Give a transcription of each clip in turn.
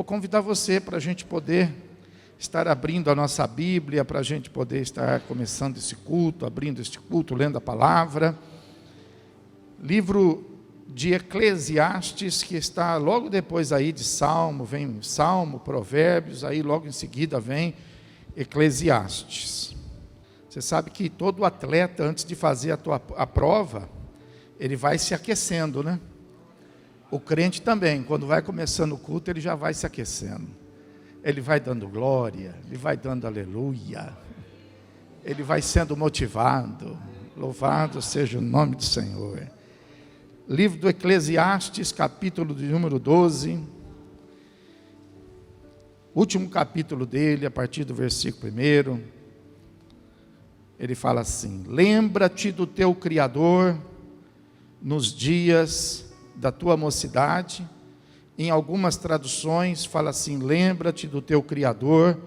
vou convidar você para a gente poder estar abrindo a nossa Bíblia, para a gente poder estar começando esse culto, abrindo este culto, lendo a palavra. Livro de Eclesiastes, que está logo depois aí de Salmo, vem Salmo, Provérbios, aí logo em seguida vem Eclesiastes. Você sabe que todo atleta, antes de fazer a prova, ele vai se aquecendo, né? O crente também, quando vai começando o culto, ele já vai se aquecendo. Ele vai dando glória, ele vai dando aleluia, ele vai sendo motivado. Louvado seja o nome do Senhor. Livro do Eclesiastes, capítulo de número 12, último capítulo dele, a partir do versículo 1, ele fala assim: lembra-te do teu Criador nos dias da tua mocidade. Em algumas traduções fala assim: lembra-te do teu Criador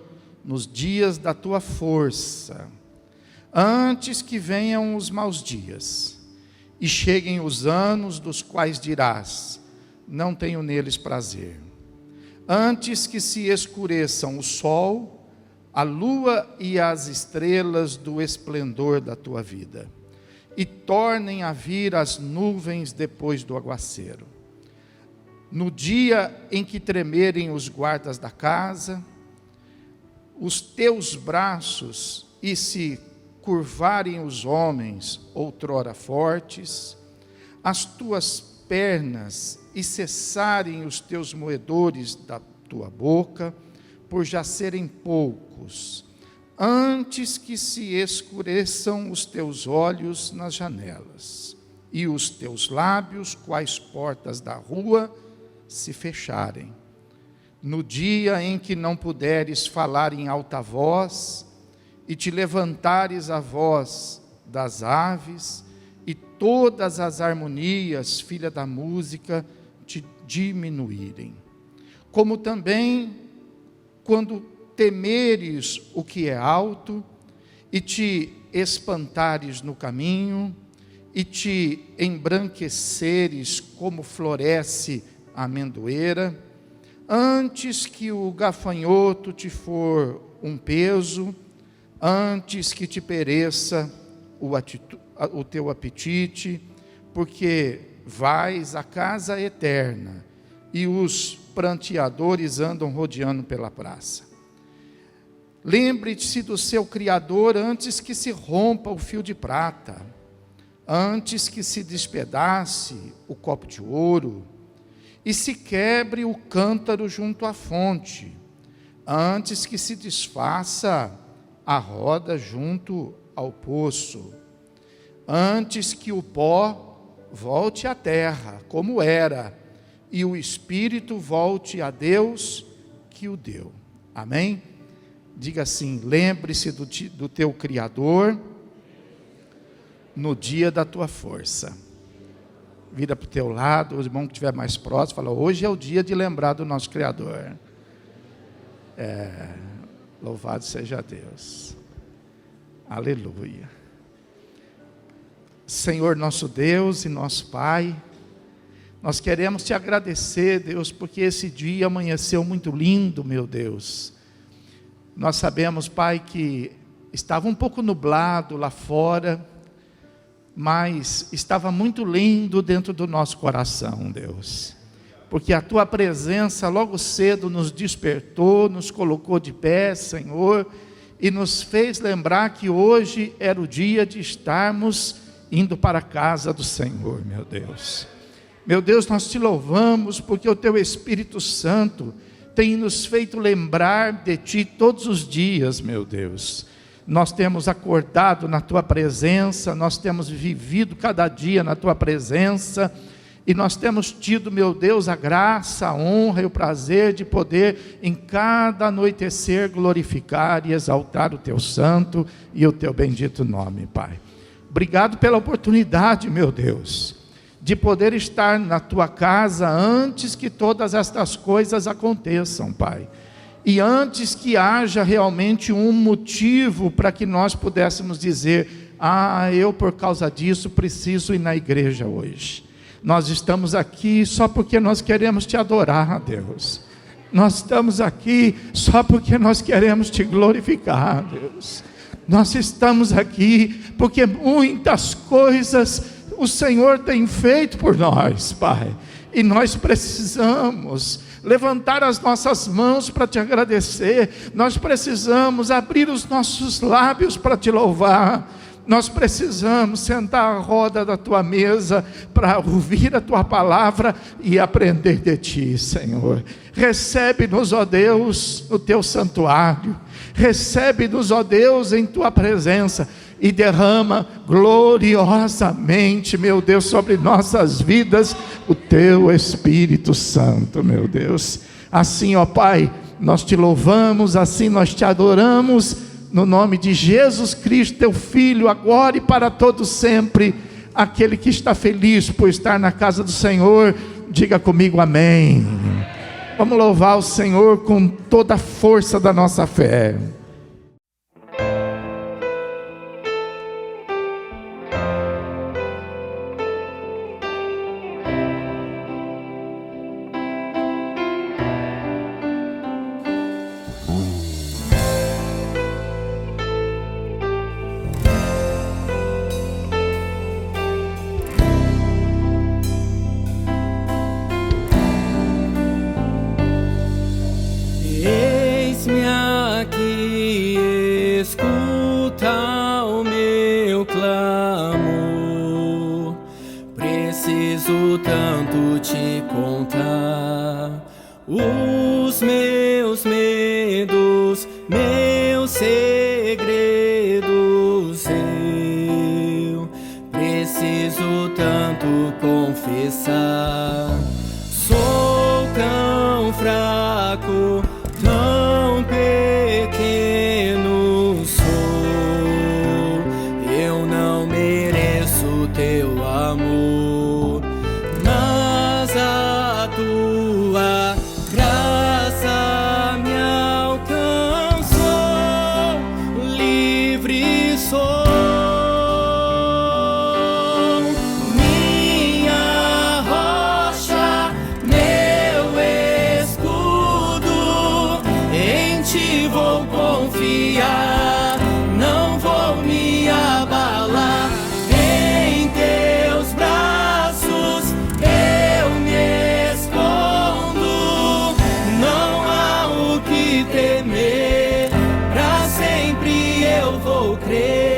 nos dias da tua força, antes que venham os maus dias e cheguem os anos dos quais dirás: não tenho neles prazer. Antes que se escureçam o sol, a lua e as estrelas do esplendor da tua vida, e tornem a vir as nuvens depois do aguaceiro. No dia em que tremerem os guardas da casa, os teus braços, e se curvarem os homens, outrora fortes, as tuas pernas, e cessarem os teus moedores da tua boca, por já serem poucos, antes que se escureçam os teus olhos nas janelas, e os teus lábios, quais portas da rua, se fecharem. No dia em que não puderes falar em alta voz, e te levantares a voz das aves, e todas as harmonias, filha da música, te diminuírem. Como também, quando temeres o que é alto, e te espantares no caminho, e te embranqueceres como floresce a amendoeira, antes que o gafanhoto te for um peso, antes que te pereça o teu apetite, porque vais à casa eterna, e os pranteadores andam rodeando pela praça. Lembre-se do seu Criador antes que se rompa o fio de prata, antes que se despedace o copo de ouro, e se quebre o cântaro junto à fonte, antes que se desfaça a roda junto ao poço, antes que o pó volte à terra, como era, e o Espírito volte a Deus que o deu. Amém? Diga assim: lembre-se do teu Criador no dia da tua força. Vira para o teu lado, o irmão que estiver mais próximo, fala: hoje é o dia de lembrar do nosso Criador. Louvado seja Deus. Aleluia. Senhor nosso Deus e nosso Pai, nós queremos te agradecer, Deus, porque esse dia amanheceu muito lindo, meu Deus. Nós sabemos, Pai, que estava um pouco nublado lá fora, mas estava muito lindo dentro do nosso coração, Deus, porque a tua presença logo cedo nos despertou, nos colocou de pé, Senhor, e nos fez lembrar que hoje era o dia de estarmos indo para a casa do Senhor, meu Deus. Meu Deus, nós te louvamos porque o teu Espírito Santo tem nos feito lembrar de ti todos os dias, meu Deus. Nós temos acordado na tua presença, nós temos vivido cada dia na tua presença, e nós temos tido, meu Deus, a graça, a honra e o prazer de poder em cada anoitecer glorificar e exaltar o teu santo e o teu bendito nome, Pai. Obrigado pela oportunidade, meu Deus, de poder estar na tua casa antes que todas estas coisas aconteçam, Pai. E antes que haja realmente um motivo para que nós pudéssemos dizer: eu por causa disso preciso ir na igreja hoje. Nós estamos aqui só porque nós queremos te adorar, Deus. Nós estamos aqui só porque nós queremos te glorificar, Deus. Nós estamos aqui porque muitas coisas o Senhor tem feito por nós, Pai. E nós precisamos levantar as nossas mãos para te agradecer. Nós precisamos abrir os nossos lábios para te louvar. Nós precisamos sentar à roda da tua mesa para ouvir a tua palavra e aprender de ti, Senhor. Recebe-nos, ó Deus, no teu santuário. Recebe-nos, ó Deus, em tua presença e derrama gloriosamente, meu Deus, sobre nossas vidas o teu Espírito Santo, meu Deus. Assim, ó Pai, nós te louvamos, assim nós te adoramos, no nome de Jesus Cristo, teu Filho, agora e para todo sempre. Aquele que está feliz por estar na casa do Senhor, diga comigo amém. Vamos louvar o Senhor com toda a força da nossa fé. Preciso tanto te contar os meus medos, meus segredos. Eu preciso tanto confessar. Sou tão fraco, tão pequeno sou. Eu não mereço teu amor, mas a tua graça me alcançou. Livre sou. Minha rocha, meu escudo, em ti vou confiar, não vou me abalar. Em teus braços eu me escondo, não há o que temer, pra sempre eu vou crer.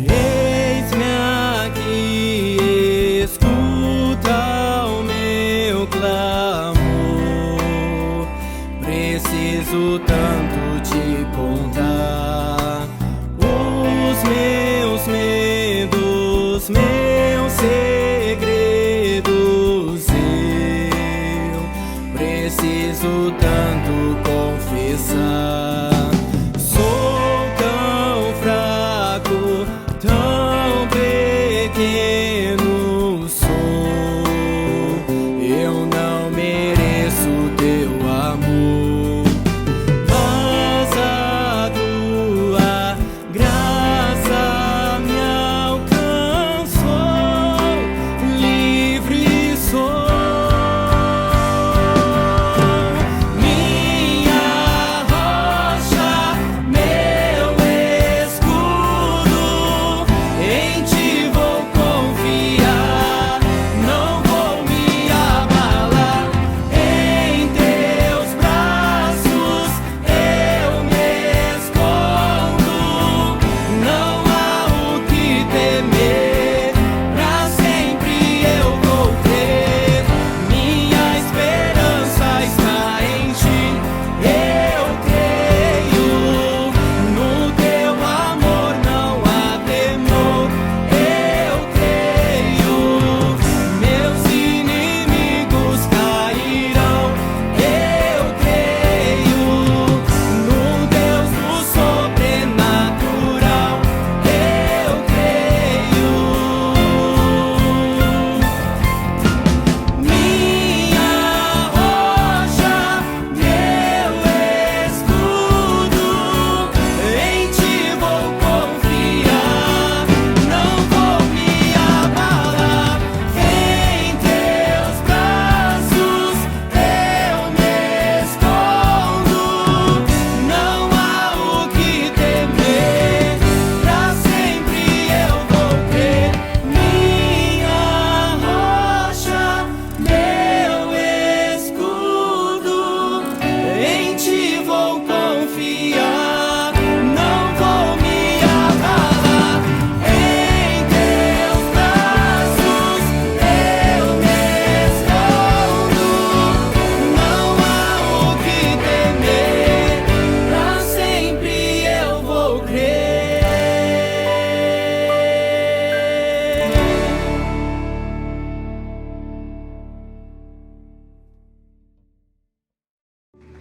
Eis-me aqui, escuta o meu clamor. Preciso tanto te contar os meus medos, meus segredos. Eu preciso tanto confessar. Sou tão fraco, tão pequeno sou. Eu não mereço teu amor, mas a tua graça me alcançou. Livre sou.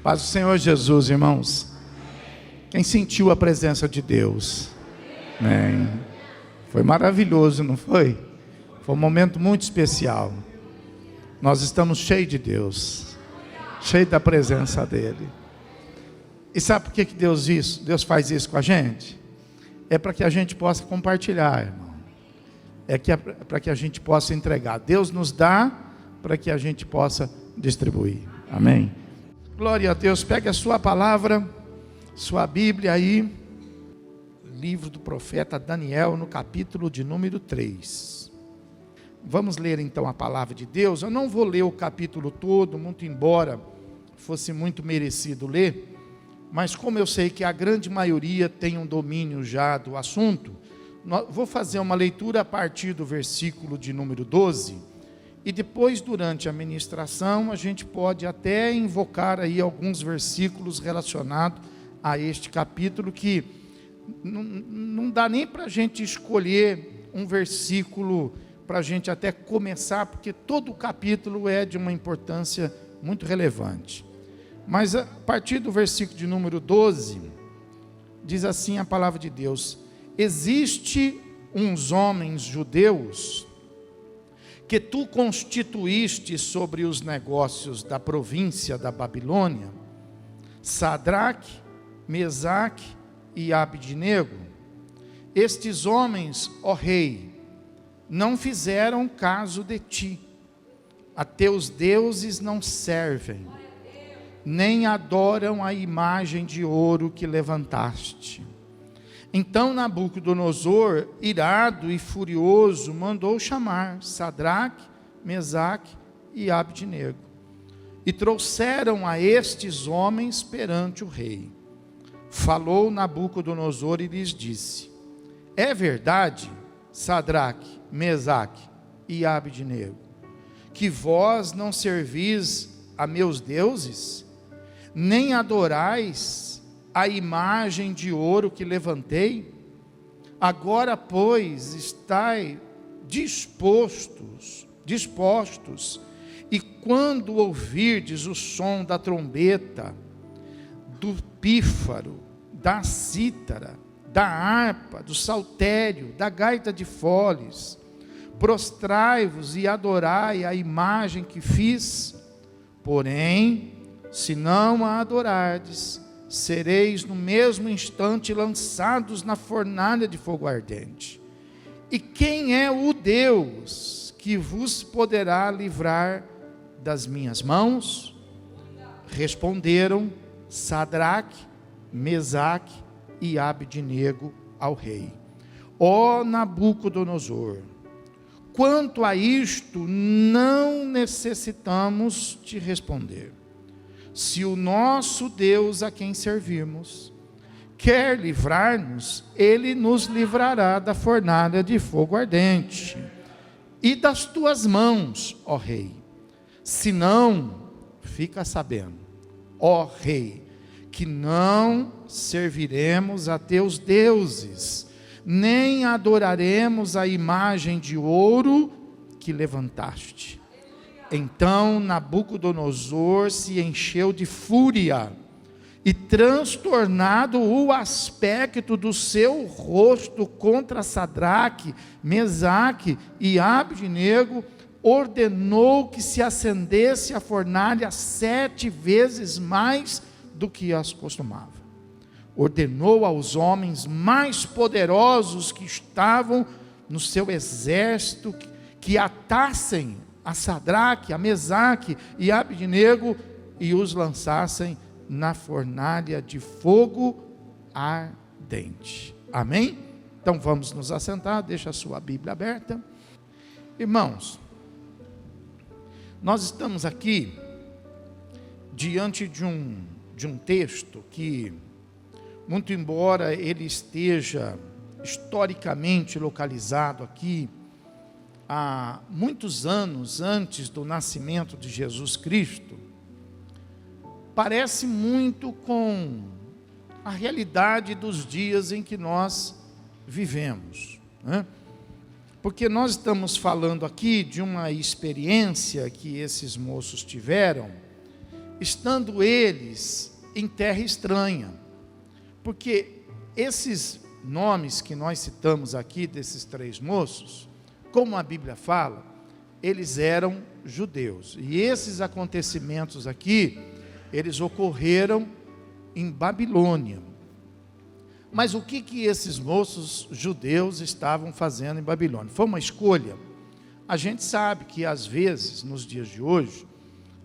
Paz do Senhor Jesus, irmãos. Quem sentiu a presença de Deus? Amém. Foi maravilhoso, não foi? Foi um momento muito especial. Nós estamos cheios de Deus, cheios da presença dEle. E sabe por que Deus faz isso com a gente? É para que a gente possa compartilhar, irmão. Para que a gente possa entregar. Deus nos dá para que a gente possa distribuir. Amém? Glória a Deus. Pegue a sua palavra, sua Bíblia aí, livro do profeta Daniel, no capítulo de número 3. Vamos ler então a palavra de Deus. Eu não vou ler o capítulo todo, muito embora fosse muito merecido ler, mas como eu sei que a grande maioria tem um domínio já do assunto, vou fazer uma leitura a partir do versículo de número 12, e depois, durante a ministração, a gente pode até invocar aí alguns versículos relacionados a este capítulo, que não dá nem para a gente escolher um versículo para a gente até começar, porque todo o capítulo é de uma importância muito relevante. Mas a partir do versículo de número 12, diz assim a palavra de Deus: existe uns homens judeus que tu constituíste sobre os negócios da província da Babilônia, Sadraque, Mesaque e Abidnego. Estes homens, ó rei, não fizeram caso de ti, a teus deuses não servem, nem adoram a imagem de ouro que levantaste. Então Nabucodonosor, irado e furioso, mandou chamar Sadraque, Mesaque e Abidnego. E trouxeram a estes homens perante o rei. Falou Nabucodonosor e lhes disse: é verdade, Sadraque, Mesaque e Abidnego, que vós não servis a meus deuses, nem adorais a imagem de ouro que levantei? Agora, pois, estai dispostos, e quando ouvirdes o som da trombeta, do pífaro, da cítara, da harpa, do saltério, da gaita de foles, prostrai-vos e adorai a imagem que fiz. Porém, se não a adorardes, sereis no mesmo instante lançados na fornalha de fogo ardente. E quem é o Deus que vos poderá livrar das minhas mãos? Responderam Sadraque, Mesaque e Abidnego ao rei: ó Nabucodonosor, quanto a isto não necessitamos te responder. Se o nosso Deus, a quem servimos, quer livrar-nos, Ele nos livrará da fornalha de fogo ardente e das tuas mãos, ó rei. Se não, fica sabendo, ó rei, que não serviremos a teus deuses, nem adoraremos a imagem de ouro que levantaste. Então Nabucodonosor se encheu de fúria, e transtornado o aspecto do seu rosto contra Sadraque, Mesaque e Abidnego, ordenou que se acendesse a fornalha 7 vezes mais do que as costumava. Ordenou aos homens mais poderosos que estavam no seu exército que atassem a Sadraque, a Mesaque e a Abidnego e os lançassem na fornalha de fogo ardente. Amém? Então vamos nos assentar, deixa a sua Bíblia aberta. Irmãos, nós estamos aqui diante de um texto que, muito embora ele esteja historicamente localizado aqui há muitos anos antes do nascimento de Jesus Cristo, parece muito com a realidade dos dias em que nós vivemos, né? Porque nós estamos falando aqui de uma experiência que esses moços tiveram, estando eles em terra estranha. Porque esses nomes que nós citamos aqui, desses 3 moços, como a Bíblia fala, eles eram judeus. E esses acontecimentos aqui, eles ocorreram em Babilônia. Mas o que esses moços judeus estavam fazendo em Babilônia? Foi uma escolha? A gente sabe que às vezes, nos dias de hoje,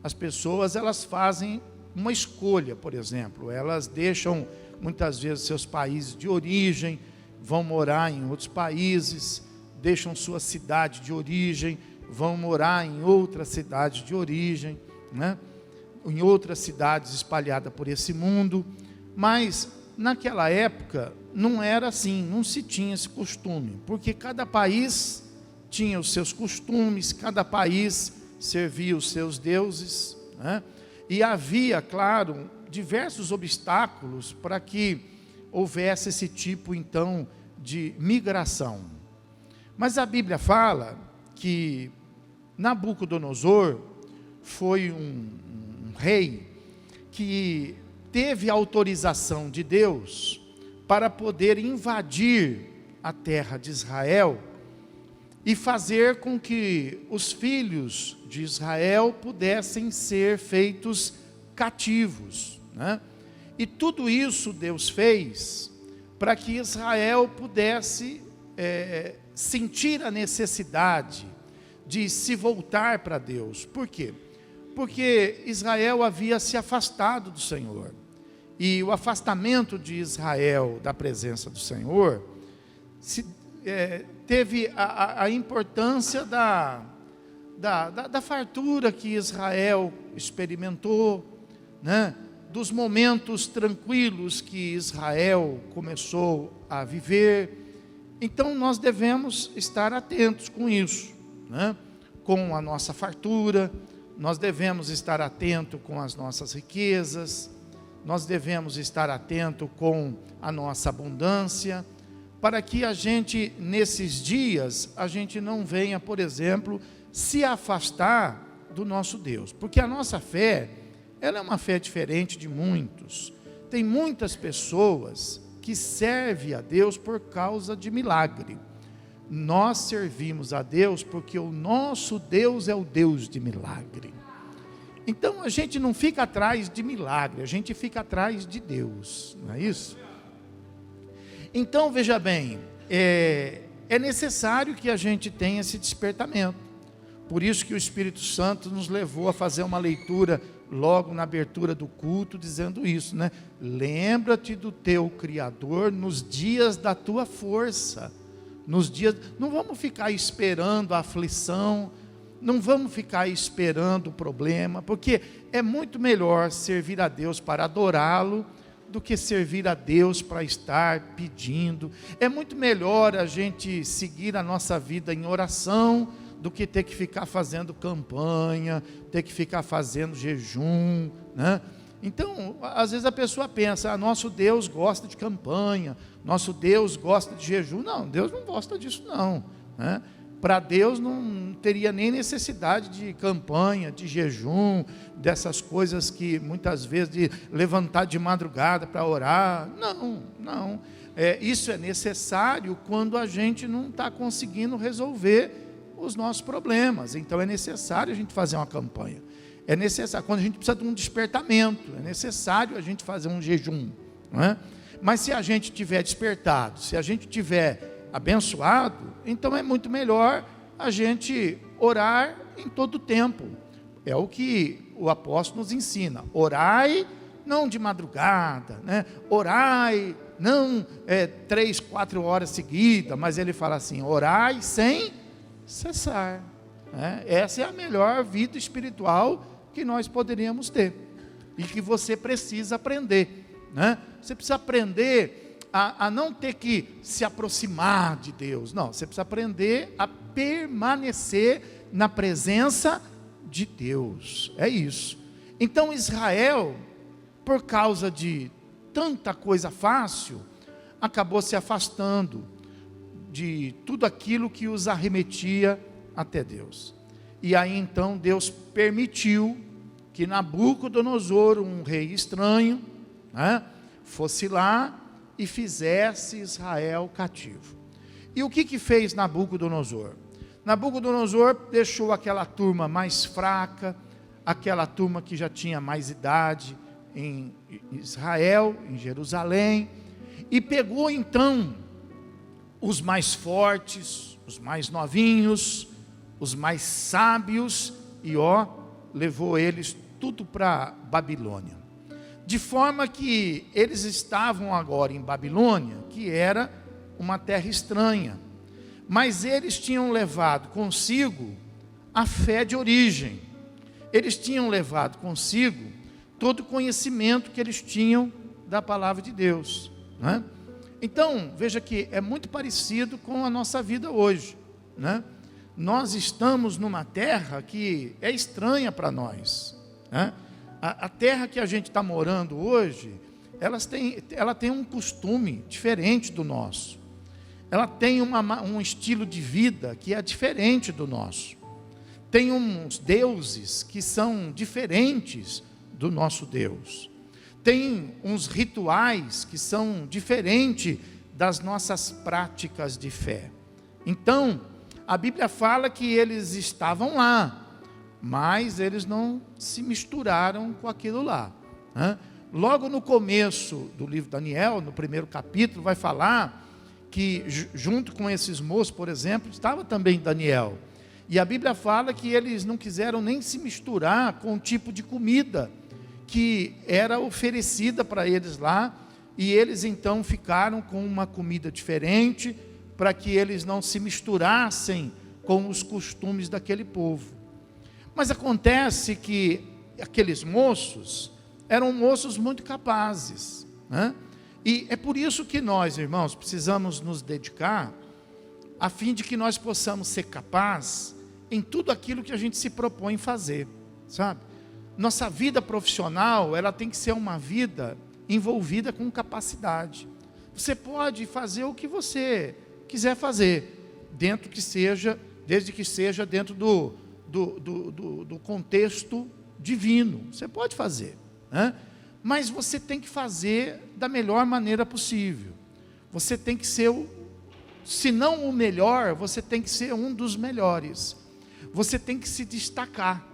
as pessoas elas fazem uma escolha, por exemplo, elas deixam muitas vezes seus países de origem, vão morar em outros países, deixam sua cidade de origem, vão morar em outra cidade de origem, né? Em outras cidades espalhadas por esse mundo, mas naquela época não era assim, não se tinha esse costume, porque cada país tinha os seus costumes, cada país servia os seus deuses, né? E havia, claro, diversos obstáculos para que houvesse esse tipo, então, de migração. Mas a Bíblia fala que Nabucodonosor foi um rei que teve autorização de Deus para poder invadir a terra de Israel e fazer com que os filhos de Israel pudessem ser feitos cativos, né? E tudo isso Deus fez para que Israel pudesse sentir a necessidade de se voltar para Deus. Por quê? Porque Israel havia se afastado do Senhor, e o afastamento de Israel da presença do Senhor teve a importância da fartura que Israel experimentou, né? Dos momentos tranquilos que Israel começou a viver. Então nós devemos estar atentos com isso, né? Com a nossa fartura, nós devemos estar atentos com as nossas riquezas, nós devemos estar atentos com a nossa abundância, para que a gente, nesses dias, a gente não venha, por exemplo, se afastar do nosso Deus, porque a nossa fé, ela é uma fé diferente de muitos. Tem muitas pessoas que servem a Deus por causa de milagre. Nós servimos a Deus porque o nosso Deus é o Deus de milagre. Então a gente não fica atrás de milagre, a gente fica atrás de Deus, não é isso? Então veja bem, é necessário que a gente tenha esse despertamento. Por isso que o Espírito Santo nos levou a fazer uma leitura logo na abertura do culto, dizendo isso, né? Lembra-te do teu Criador nos dias da tua força, nos dias, não vamos ficar esperando a aflição, não vamos ficar esperando o problema, porque é muito melhor servir a Deus para adorá-lo, do que servir a Deus para estar pedindo. É muito melhor a gente seguir a nossa vida em oração, do que ter que ficar fazendo campanha, ter que ficar fazendo jejum, né? Então, às vezes a pessoa pensa, nosso Deus gosta de campanha, nosso Deus gosta de jejum. Não, Deus não gosta disso não, né? Para Deus não teria nem necessidade de campanha, de jejum, dessas coisas que muitas vezes de levantar de madrugada para orar. Não. Isso é necessário quando a gente não está conseguindo resolver os nossos problemas. Então é necessário a gente fazer uma campanha. É necessário, quando a gente precisa de um despertamento, é necessário a gente fazer um jejum, não é? Mas se a gente tiver despertado, se a gente tiver abençoado, então é muito melhor a gente orar em todo o tempo. É o que o apóstolo nos ensina: orai não de madrugada, né? Orai não 3, 4 horas seguidas, mas ele fala assim: orai sem cessar, né? Essa é a melhor vida espiritual que nós poderíamos ter, e que você precisa aprender, né? Você precisa aprender a não ter que se aproximar de Deus, não, você precisa aprender a permanecer na presença de Deus, é isso. Então Israel, por causa de tanta coisa fácil, acabou se afastando de tudo aquilo que os arremetia até Deus. E aí então Deus permitiu que Nabucodonosor, um rei estranho, né, fosse lá e fizesse Israel cativo. E o que fez Nabucodonosor? Nabucodonosor deixou aquela turma mais fraca, aquela turma que já tinha mais idade em Israel, em Jerusalém, e pegou então os mais fortes, os mais novinhos, os mais sábios, e levou eles tudo para Babilônia. De forma que eles estavam agora em Babilônia, que era uma terra estranha, mas eles tinham levado consigo a fé de origem, eles tinham levado consigo todo o conhecimento que eles tinham da palavra de Deus, né? Então, veja que é muito parecido com a nossa vida hoje, né? Nós estamos numa terra que é estranha para nós, né? A terra que a gente está morando hoje, ela tem um costume diferente do nosso, ela tem um estilo de vida que é diferente do nosso, tem uns deuses que são diferentes do nosso Deus, tem uns rituais que são diferentes das nossas práticas de fé. Então, a Bíblia fala que eles estavam lá, mas eles não se misturaram com aquilo lá, né? Logo no começo do livro de Daniel, no primeiro capítulo, vai falar que junto com esses moços, por exemplo, estava também Daniel. E a Bíblia fala que eles não quiseram nem se misturar com o tipo de comida que era oferecida para eles lá, e eles então ficaram com uma comida diferente, para que eles não se misturassem com os costumes daquele povo. Mas acontece que aqueles moços eram moços muito capazes, né? E é por isso que nós, irmãos, precisamos nos dedicar, a fim de que nós possamos ser capazes em tudo aquilo que a gente se propõe fazer, sabe? Nossa vida profissional, ela tem que ser uma vida envolvida com capacidade. Você pode fazer o que você quiser fazer, desde que seja dentro do contexto divino. Você pode fazer, né? Mas você tem que fazer da melhor maneira possível. Você tem que ser, se não o melhor, você tem que ser um dos melhores. Você tem que se destacar.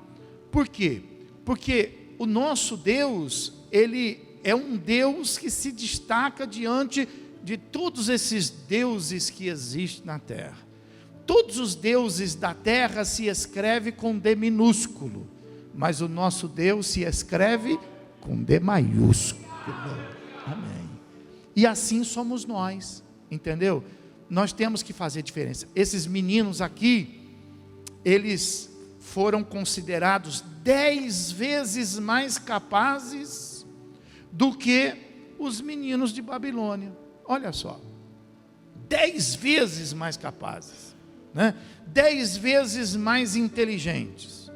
Por quê? Porque o nosso Deus, Ele é um Deus que se destaca diante de todos esses deuses que existem na terra. Todos os deuses da terra se escrevem com D minúsculo, mas o nosso Deus se escreve com D maiúsculo. Amém. E assim somos nós, entendeu? Nós temos que fazer diferença. Esses meninos aqui, eles foram considerados 10 vezes mais capazes do que os meninos de Babilônia. Olha só, 10 vezes mais capazes, né? 10 vezes mais inteligentes,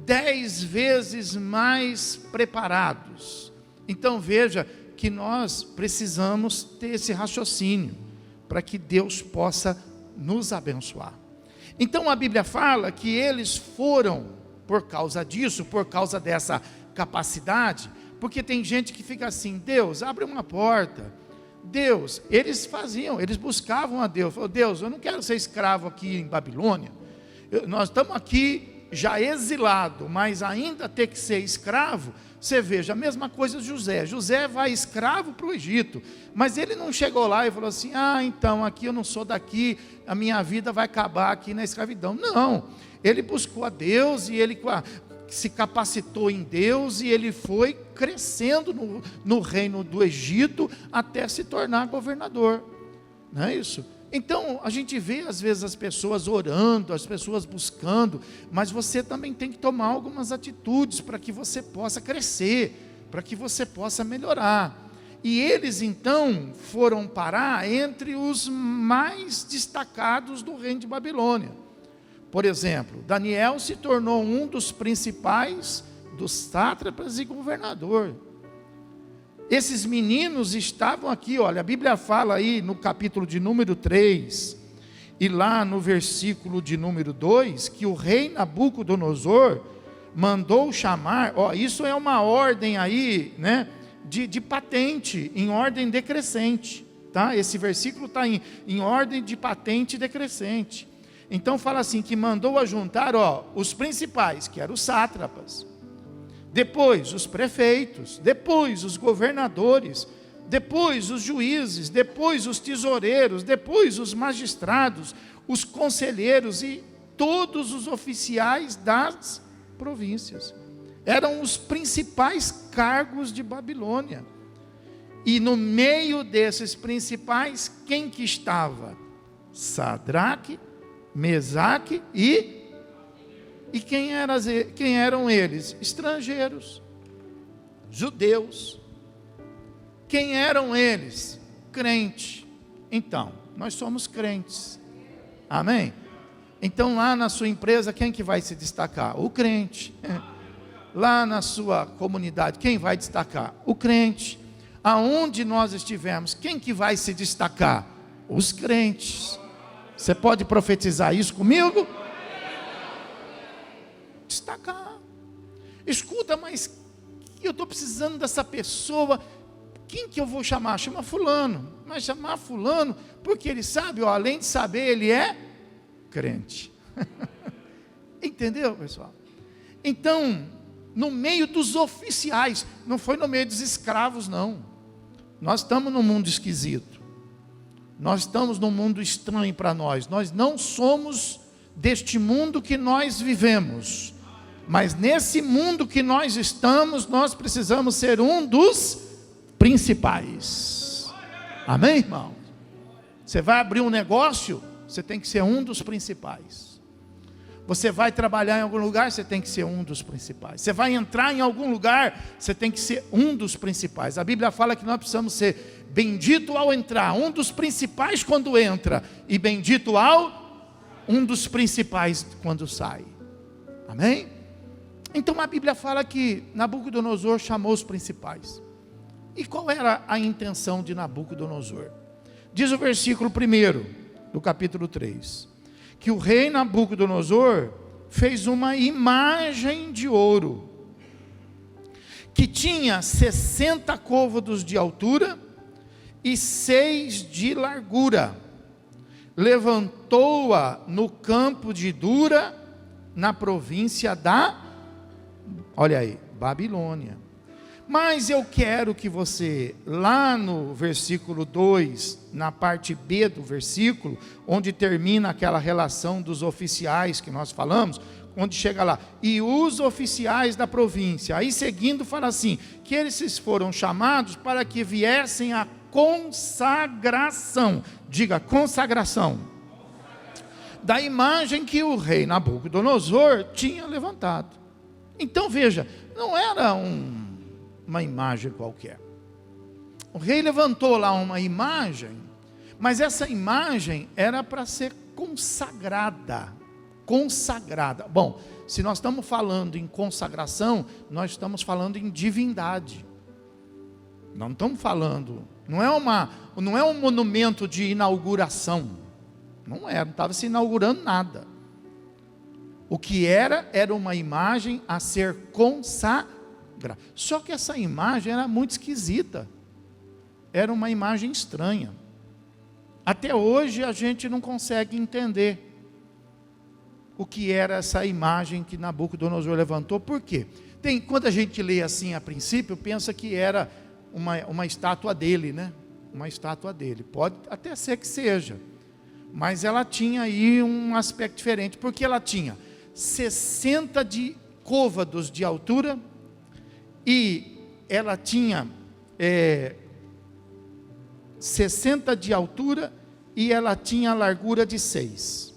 10 vezes mais preparados. Então veja que nós precisamos ter esse raciocínio, para que Deus possa nos abençoar. Então a Bíblia fala que eles foram, por causa disso, por causa dessa capacidade, porque tem gente que fica assim: Deus, abre uma porta. Deus, eles buscavam a Deus. Falaram: Deus, eu não quero ser escravo aqui em Babilônia. Nós estamos aqui já exilado, mas ainda ter que ser escravo. Você veja, a mesma coisa de José. José vai escravo para o Egito, mas ele não chegou lá e falou assim: então aqui eu não sou daqui, a minha vida vai acabar aqui na escravidão. Não, ele buscou a Deus, e ele se capacitou em Deus, e ele foi crescendo no reino do Egito, até se tornar governador. Não é isso? Então, a gente vê às vezes as pessoas orando, as pessoas buscando, mas você também tem que tomar algumas atitudes, para que você possa crescer, para que você possa melhorar. E eles então foram parar entre os mais destacados do reino de Babilônia. Por exemplo, Daniel se tornou um dos principais dos sátrapas e governador. Esses meninos estavam aqui, olha, a Bíblia fala aí no capítulo de número 3, e lá no versículo de número 2, que o rei Nabucodonosor mandou chamar, isso é uma ordem aí, né, de patente, em ordem decrescente, tá? Esse versículo está em ordem de patente decrescente. Então fala assim, que mandou ajuntar, os principais, que eram os sátrapas, depois os prefeitos, depois os governadores, depois os juízes, depois os tesoureiros, depois os magistrados, os conselheiros e todos os oficiais das províncias. Eram os principais cargos de Babilônia. E no meio desses principais, quem que estava? Sadraque, Mesaque e quem eram eles? Estrangeiros, judeus. Quem eram eles? Crente. Então, nós somos crentes. Amém? Então lá na sua empresa, quem que vai se destacar? O crente. Lá na sua comunidade, quem vai destacar? O crente. Aonde nós estivermos, quem que vai se destacar? Os crentes. Você pode profetizar isso comigo? Destacar. Escuta, mas eu estou precisando dessa pessoa. Quem que eu vou chamar? Chama fulano. Mas chamar fulano, porque ele sabe, além de saber, ele é crente. Entendeu, pessoal? Então, no meio dos oficiais, não foi no meio dos escravos, não. Nós estamos num mundo esquisito. Nós estamos num mundo estranho para nós. Nós não somos deste mundo que nós vivemos. Mas nesse mundo que nós estamos, nós precisamos ser um dos principais. Amém, irmão? Você vai abrir um negócio, você tem que ser um dos principais. Você vai trabalhar em algum lugar, você tem que ser um dos principais. Você vai entrar em algum lugar, você tem que ser um dos principais. A Bíblia fala que nós precisamos ser bendito ao entrar, um dos principais quando entra, e bendito um dos principais quando sai. Amém? Então a Bíblia fala que Nabucodonosor chamou os principais. E qual era a intenção de Nabucodonosor? Diz o versículo 1 do capítulo 3, que o rei Nabucodonosor fez uma imagem de ouro, que tinha 60 côvados de altura e 6 de largura. Levantou-a no campo de Dura, na província da, olha aí, Babilônia. Mas eu quero que você, lá no versículo 2, na parte B do versículo, onde termina aquela relação dos oficiais que nós falamos, onde chega lá, e os oficiais da província, aí seguindo fala assim, que eles foram chamados para que viessem a consagração, diga consagração, da imagem que o rei Nabucodonosor tinha levantado. Então veja, não era uma imagem qualquer. O rei levantou lá uma imagem, mas essa imagem era para ser consagrada. Consagrada. Bom, se nós estamos falando em consagração, nós estamos falando em divindade. Não estamos falando, não é um monumento de inauguração. Não estava se inaugurando nada. O que era uma imagem a ser consagrada. Só que essa imagem era muito esquisita. Era uma imagem estranha. Até hoje a gente não consegue entender o que era essa imagem que Nabucodonosor levantou. Por quê? Quando a gente lê assim a princípio, pensa que era uma estátua dele, né? Uma estátua dele. Pode até ser que seja. Mas ela tinha aí um aspecto diferente. Porque ela tinha 60 de côvados de altura e ela tinha 60 de altura e ela tinha a largura de 6.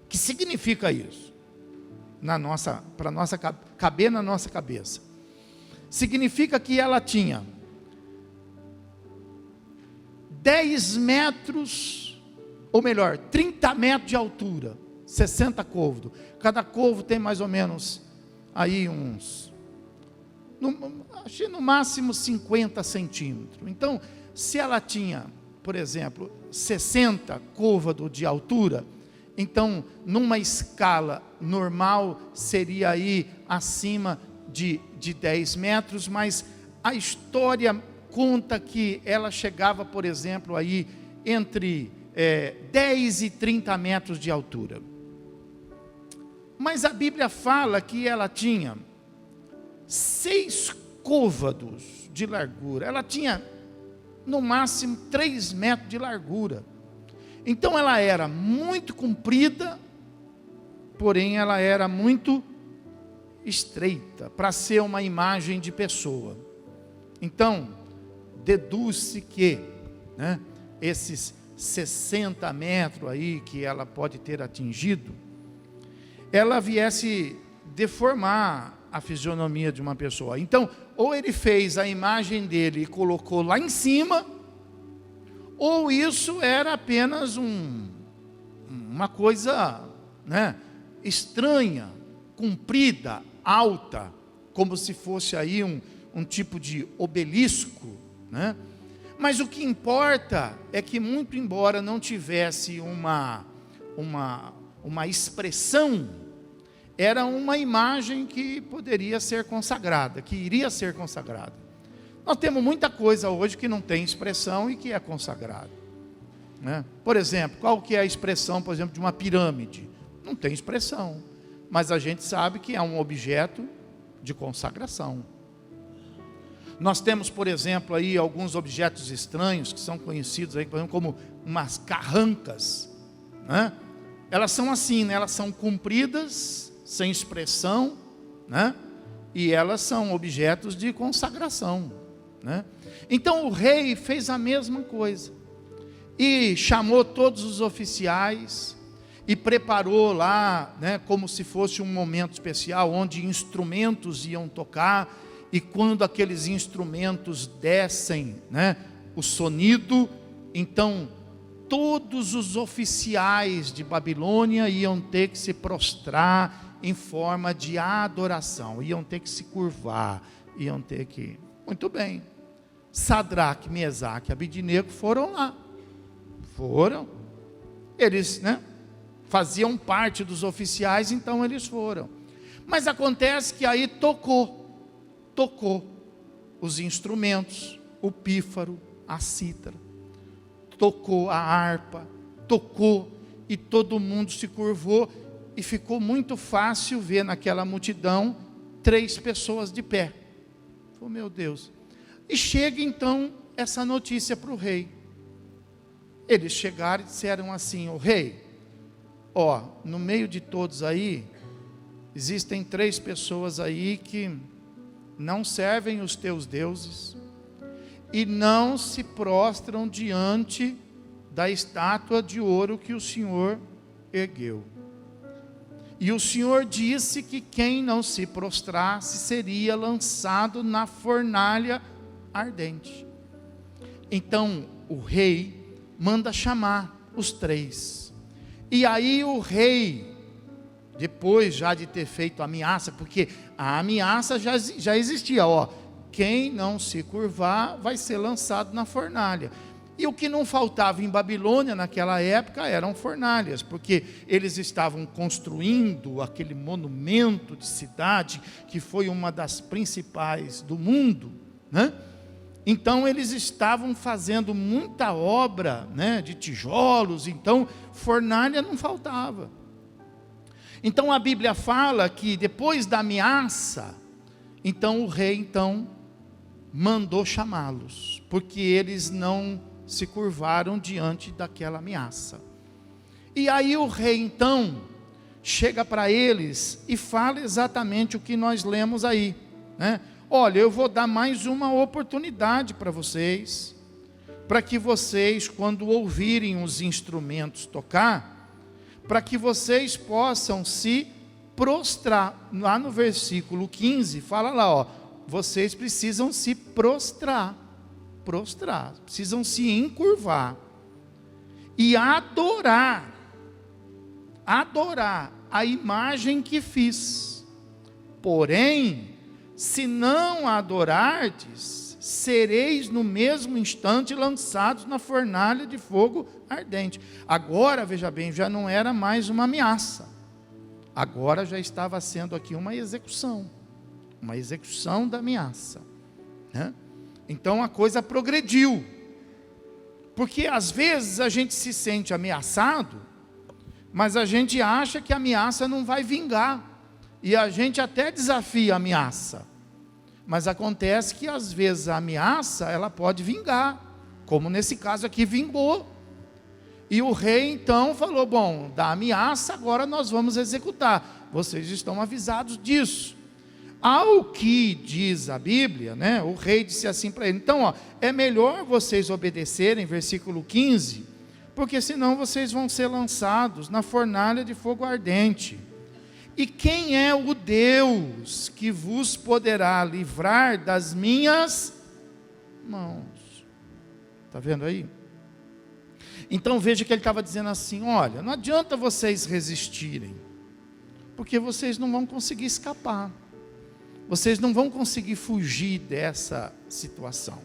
O que significa isso? Para caber na nossa cabeça. Significa que ela tinha 10 metros, ou melhor, 30 metros de altura, 60 côvados. Cada côvado tem mais ou menos aí acho no máximo 50 centímetros. Então, se ela tinha, por exemplo, 60 côvados de altura, Então, numa escala normal, seria aí acima de 10 metros, mas a história conta que ela chegava, por exemplo, aí entre 10 e 30 metros de altura. Mas a Bíblia fala que ela tinha 6 côvados de largura. Ela tinha, no máximo, 3 metros de largura. Então ela era muito comprida, porém ela era muito estreita, para ser uma imagem de pessoa. Então, deduz-se que, né, esses 60 metros aí que ela pode ter atingido, ela viesse deformar a fisionomia de uma pessoa. Então, ou ele fez a imagem dele e colocou lá em cima, ou isso era apenas uma coisa, né, estranha, comprida, alta, como se fosse aí um tipo de obelisco, né? Mas o que importa é que, muito embora não tivesse uma expressão, era uma imagem que poderia ser consagrada, que iria ser consagrada. Nós temos muita coisa hoje que não tem expressão e que é consagrada, né? Por exemplo, qual que é a expressão, por exemplo, de uma pirâmide? Não tem expressão, mas a gente sabe que é um objeto de consagração. Nós temos, por exemplo, aí alguns objetos estranhos que são conhecidos aí, por exemplo, como umas carrancas, né? Elas são assim, né? Elas são compridas, sem expressão, né? E elas são objetos de consagração, né? Então o rei fez a mesma coisa e chamou todos os oficiais e preparou lá, né, como se fosse um momento especial, onde instrumentos iam tocar. E quando aqueles instrumentos dessem, né, o sonido, então todos os oficiais de Babilônia iam ter que se prostrar em forma de adoração, iam ter que se curvar, iam ter que... Muito bem, Sadraque, Mesaque e Abidnego foram lá, eles, né, faziam parte dos oficiais, então eles foram. Mas acontece que aí tocou os instrumentos, o pífaro, a cítara, tocou a harpa, tocou, e todo mundo se curvou, e ficou muito fácil ver naquela multidão 3 pessoas de pé. Oh, meu Deus! E chega então essa notícia para o rei. Eles chegaram e disseram assim: o rei, ó, no meio de todos aí, existem 3 pessoas aí que não servem os teus deuses e não se prostram diante da estátua de ouro que o Senhor ergueu. E o Senhor disse que quem não se prostrasse seria lançado na fornalha ardente. Então o rei manda chamar os 3. E aí o rei, depois já de ter feito a ameaça, porque a ameaça já existia, ó, quem não se curvar vai ser lançado na fornalha. E o que não faltava em Babilônia naquela época eram fornalhas, porque eles estavam construindo aquele monumento de cidade, que foi uma das principais do mundo, né? Então eles estavam fazendo muita obra, né, de tijolos, então fornalha não faltava. Então a Bíblia fala que depois da ameaça, então o rei mandou chamá-los, porque eles não se curvaram diante daquela ameaça. E aí o rei então chega para eles e fala exatamente o que nós lemos aí, né? Olha, eu vou dar mais uma oportunidade para vocês, para que vocês, quando ouvirem os instrumentos tocar, para que vocês possam se prostrar. Lá no versículo 15, fala lá, ó, vocês precisam se prostrar, precisam se encurvar e adorar a imagem que fiz. Porém, se não adorardes, sereis no mesmo instante lançados na fornalha de fogo ardente. Agora, veja bem, já não era mais uma ameaça. Agora já estava sendo aqui uma execução da ameaça, né? Então a coisa progrediu, porque às vezes a gente se sente ameaçado, mas a gente acha que a ameaça não vai vingar, e a gente até desafia a ameaça, mas acontece que às vezes a ameaça ela pode vingar, como nesse caso aqui vingou. E o rei então falou: bom, da ameaça agora nós vamos executar, vocês estão avisados disso. Ao que diz a Bíblia, né, o rei disse assim para ele: então, é melhor vocês obedecerem, versículo 15, porque senão vocês vão ser lançados na fornalha de fogo ardente. E quem é o Deus que vos poderá livrar das minhas mãos? Está vendo aí? Então veja que ele estava dizendo assim: olha, não adianta vocês resistirem, porque vocês não vão conseguir escapar, vocês não vão conseguir fugir dessa situação.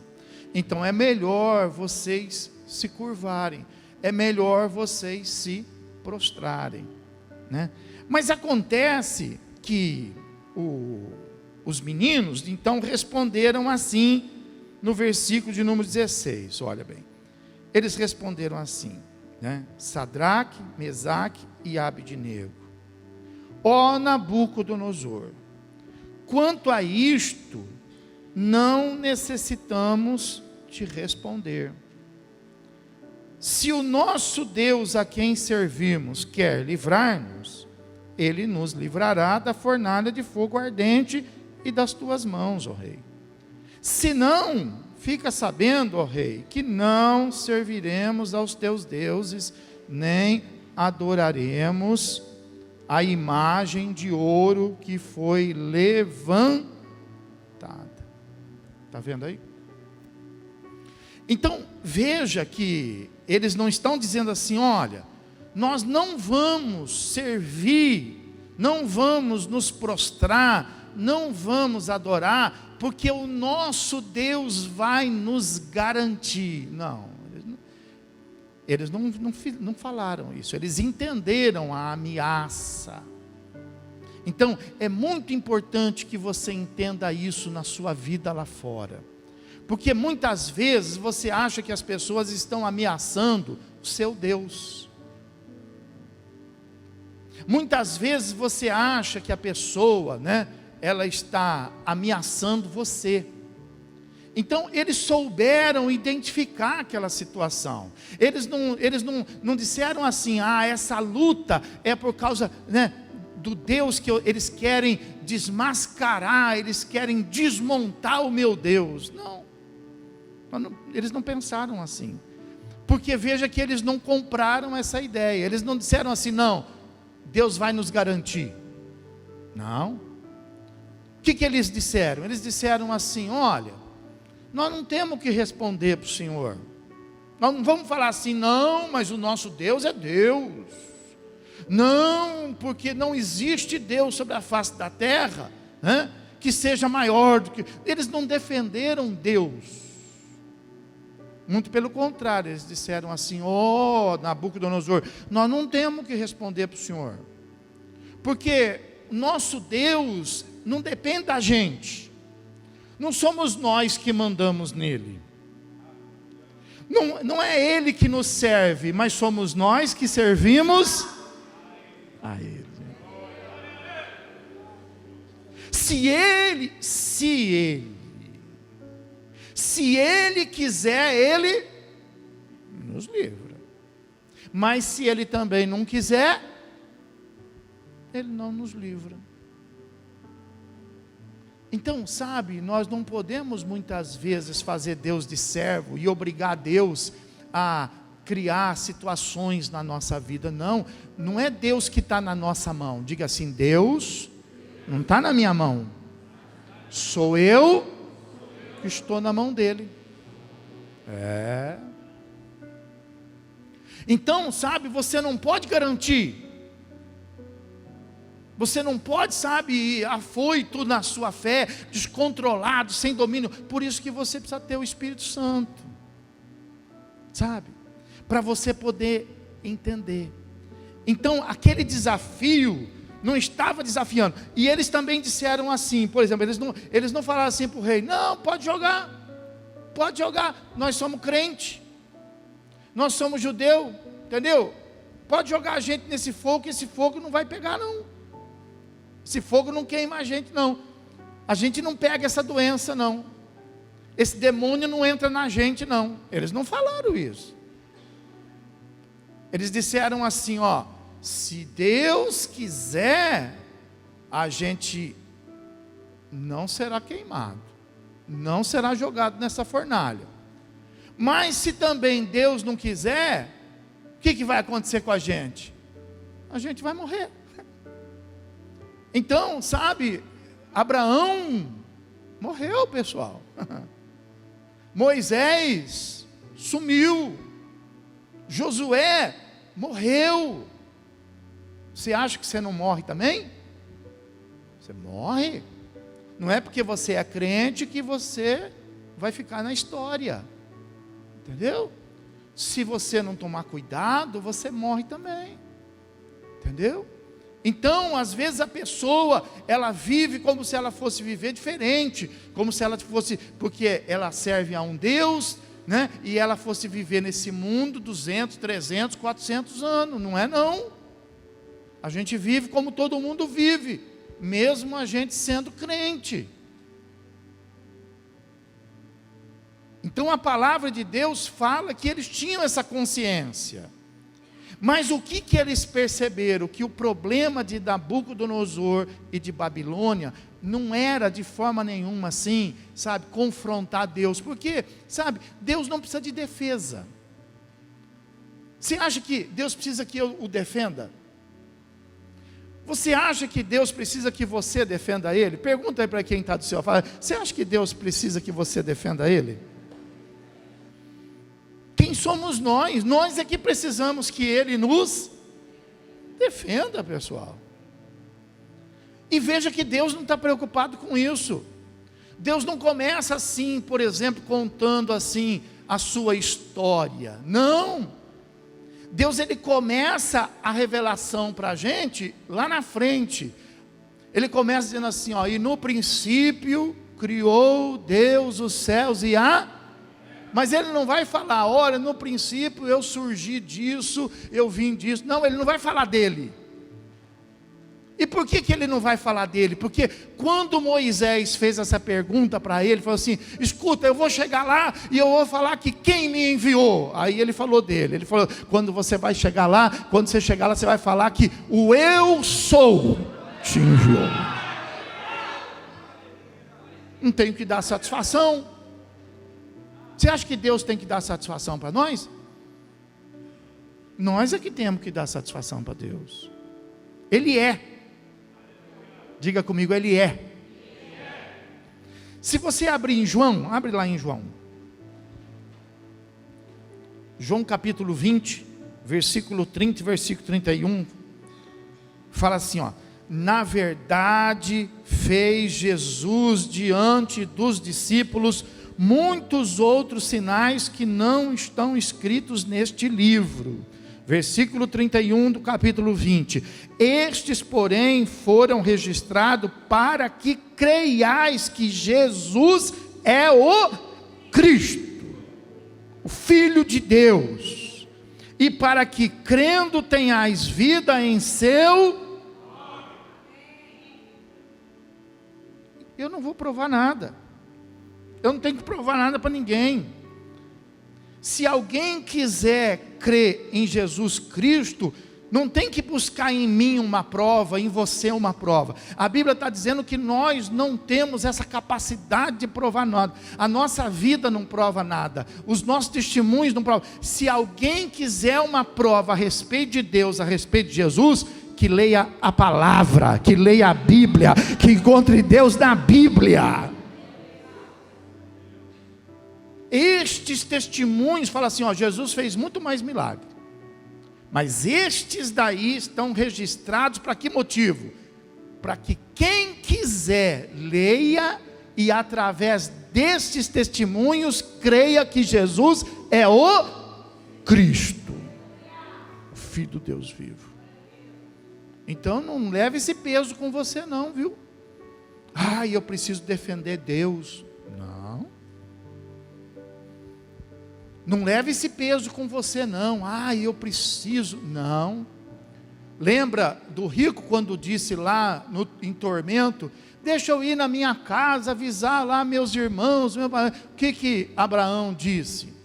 Então é melhor vocês se curvarem, é melhor vocês se prostrarem, né? Mas acontece que os meninos então responderam assim, no versículo de número 16, olha bem, eles responderam assim, né? Sadraque, Mesaque e Abednego: ó Nabucodonosor, quanto a isto, não necessitamos te responder. Se o nosso Deus a quem servimos quer livrar-nos, Ele nos livrará da fornalha de fogo ardente e das tuas mãos, ó rei. Se não, fica sabendo, ó rei, que não serviremos aos teus deuses, nem adoraremos a imagem de ouro que foi levantada. Está vendo aí? Então, veja que eles não estão dizendo assim: olha, nós não vamos servir, não vamos nos prostrar, não vamos adorar, porque o nosso Deus vai nos garantir. Não, eles não falaram isso, eles entenderam a ameaça. Então, é muito importante que você entenda isso na sua vida lá fora, porque muitas vezes você acha que as pessoas estão ameaçando o seu Deus. Muitas vezes você acha que a pessoa, né, ela está ameaçando você. Então eles souberam identificar aquela situação. Eles não disseram assim: ah, essa luta é por causa, né, do Deus que eles querem desmascarar, eles querem desmontar o meu Deus. Não, eles não pensaram assim, porque veja que eles não compraram essa ideia. Eles não disseram assim: não, Deus vai nos garantir. Não. O que eles disseram? Eles disseram assim: olha, nós não temos que responder para o Senhor, nós não vamos falar assim: não, mas o nosso Deus é Deus, não, porque não existe Deus sobre a face da terra, né, que seja maior do que... Eles não defenderam Deus, muito pelo contrário, eles disseram assim: ó Nabucodonosor, nós não temos que responder para o Senhor, porque nosso Deus não depende da gente, não somos nós que mandamos nele, não é Ele que nos serve, mas somos nós que servimos a Ele. Se Ele quiser, Ele nos livra, mas se Ele também não quiser, Ele não nos livra. Então, sabe, nós não podemos muitas vezes fazer Deus de servo e obrigar Deus a criar situações na nossa vida. Não é Deus que está na nossa mão. Diga assim: Deus não está na minha mão, sou eu que estou na mão dele. Então, sabe, você não pode garantir, Você não pode, sabe, ir afoito na sua fé, descontrolado, sem domínio. Por isso que você precisa ter o Espírito Santo, sabe, para você poder entender. Então aquele desafio não estava desafiando. E eles também disseram assim, por exemplo, eles não falaram assim para o rei: não, pode jogar, nós somos crente, nós somos judeu, entendeu? Pode jogar a gente nesse fogo, que esse fogo não vai pegar não, esse fogo não queima a gente não, a gente não pega essa doença não, esse demônio não entra na gente não. Eles não falaram isso. Eles disseram assim, ó: se Deus quiser, a gente não será queimado, não será jogado nessa fornalha. Mas se também Deus não quiser, o que vai acontecer com a gente? A gente vai morrer. Então, sabe, Abraão morreu, pessoal. Moisés sumiu. Josué morreu. Você acha que você não morre também? Você morre. Não é porque você é crente que você vai ficar na história, entendeu? Se você não tomar cuidado, você morre também, entendeu? Então, às vezes a pessoa, ela vive como se ela fosse viver diferente, como se ela fosse, porque ela serve a um Deus, né? E ela fosse viver nesse mundo 200, 300, 400 anos. Não é não. A gente vive como todo mundo vive, mesmo a gente sendo crente. Então a palavra de Deus fala que eles tinham essa consciência. Mas o que eles perceberam? Que o problema de Nabucodonosor e de Babilônia não era de forma nenhuma assim, sabe, confrontar Deus. Porque, sabe, Deus não precisa de defesa. Você acha que Deus precisa que eu o defenda? Você acha que Deus precisa que você defenda Ele? Pergunta aí para quem está do seu lado. Fala: você acha que Deus precisa que você defenda Ele? Quem somos nós? Nós é que precisamos que Ele nos defenda, pessoal. E veja que Deus não está preocupado com isso. Deus não começa assim, por exemplo, contando assim a sua história. Não. Deus, Ele começa a revelação para a gente lá na frente. Ele começa dizendo assim, ó: e no princípio criou Deus os céus e a... Mas Ele não vai falar: olha, no princípio eu surgi disso, eu vim disso. Não, Ele não vai falar dele. E por que Ele não vai falar dele? Porque quando Moisés fez essa pergunta para ele, falou assim: escuta, eu vou chegar lá e eu vou falar que quem me enviou. Aí ele falou dele. Ele falou: quando você vai chegar lá, quando você chegar lá, você vai falar que o eu sou te enviou. Não tenho que dar satisfação. Você acha que Deus tem que dar satisfação para nós? Nós é que temos que dar satisfação para Deus. Ele é. Diga comigo: Ele é. Se você abrir em João, abre lá em João. João capítulo 20, versículo 30 e versículo 31. Fala assim, ó: na verdade fez Jesus diante dos discípulos muitos outros sinais que não estão escritos neste livro. Versículo 31 do capítulo 20. Estes, porém, foram registrados para que creiais que Jesus é o Cristo, o Filho de Deus, e para que crendo tenhais vida em seu... Eu não vou provar nada. Eu não tenho que provar nada para ninguém. Se alguém quiser crer em Jesus Cristo, não tem que buscar em mim uma prova, em você uma prova. A Bíblia está dizendo que nós não temos essa capacidade de provar nada. A nossa vida não prova nada. Os nossos testemunhos não provam. Se alguém quiser uma prova a respeito de Deus, a respeito de Jesus, que leia a palavra, que leia a Bíblia, que encontre Deus na Bíblia. Estes testemunhos falam assim, ó: Jesus fez muito mais milagre. Mas estes daí estão registrados para que motivo? para que quem quiser leia e através destes testemunhos creia que Jesus é o Cristo, o Filho do Deus vivo. Então não leve esse peso com você não, viu? Eu preciso defender Deus. Não leve esse peso com você não. Eu preciso. Não. Lembra do rico quando disse lá em tormento: deixa eu ir na minha casa avisar lá meus irmãos. O que Abraão disse?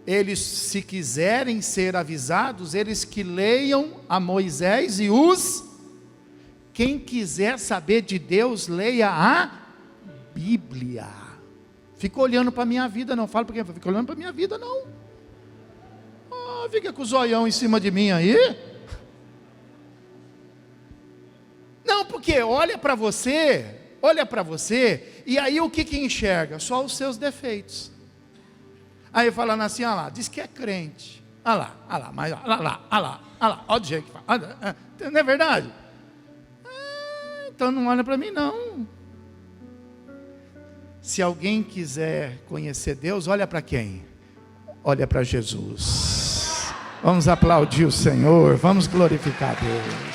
Eles, se quiserem ser avisados, eles que leiam a Moisés e quem quiser saber de Deus, leia a Bíblia. Fica olhando para a minha vida, não fala para quem, fica olhando para a minha vida, não. Fica com o zoião em cima de mim aí. Não, porque olha para você, e aí o que enxerga? Só os seus defeitos. Aí falando assim, diz que é crente. Olha lá, olha o jeito que fala. Não é verdade? Então não olha para mim não. Se alguém quiser conhecer Deus, olha para quem? Olha para Jesus. Vamos aplaudir o Senhor, vamos glorificar Deus.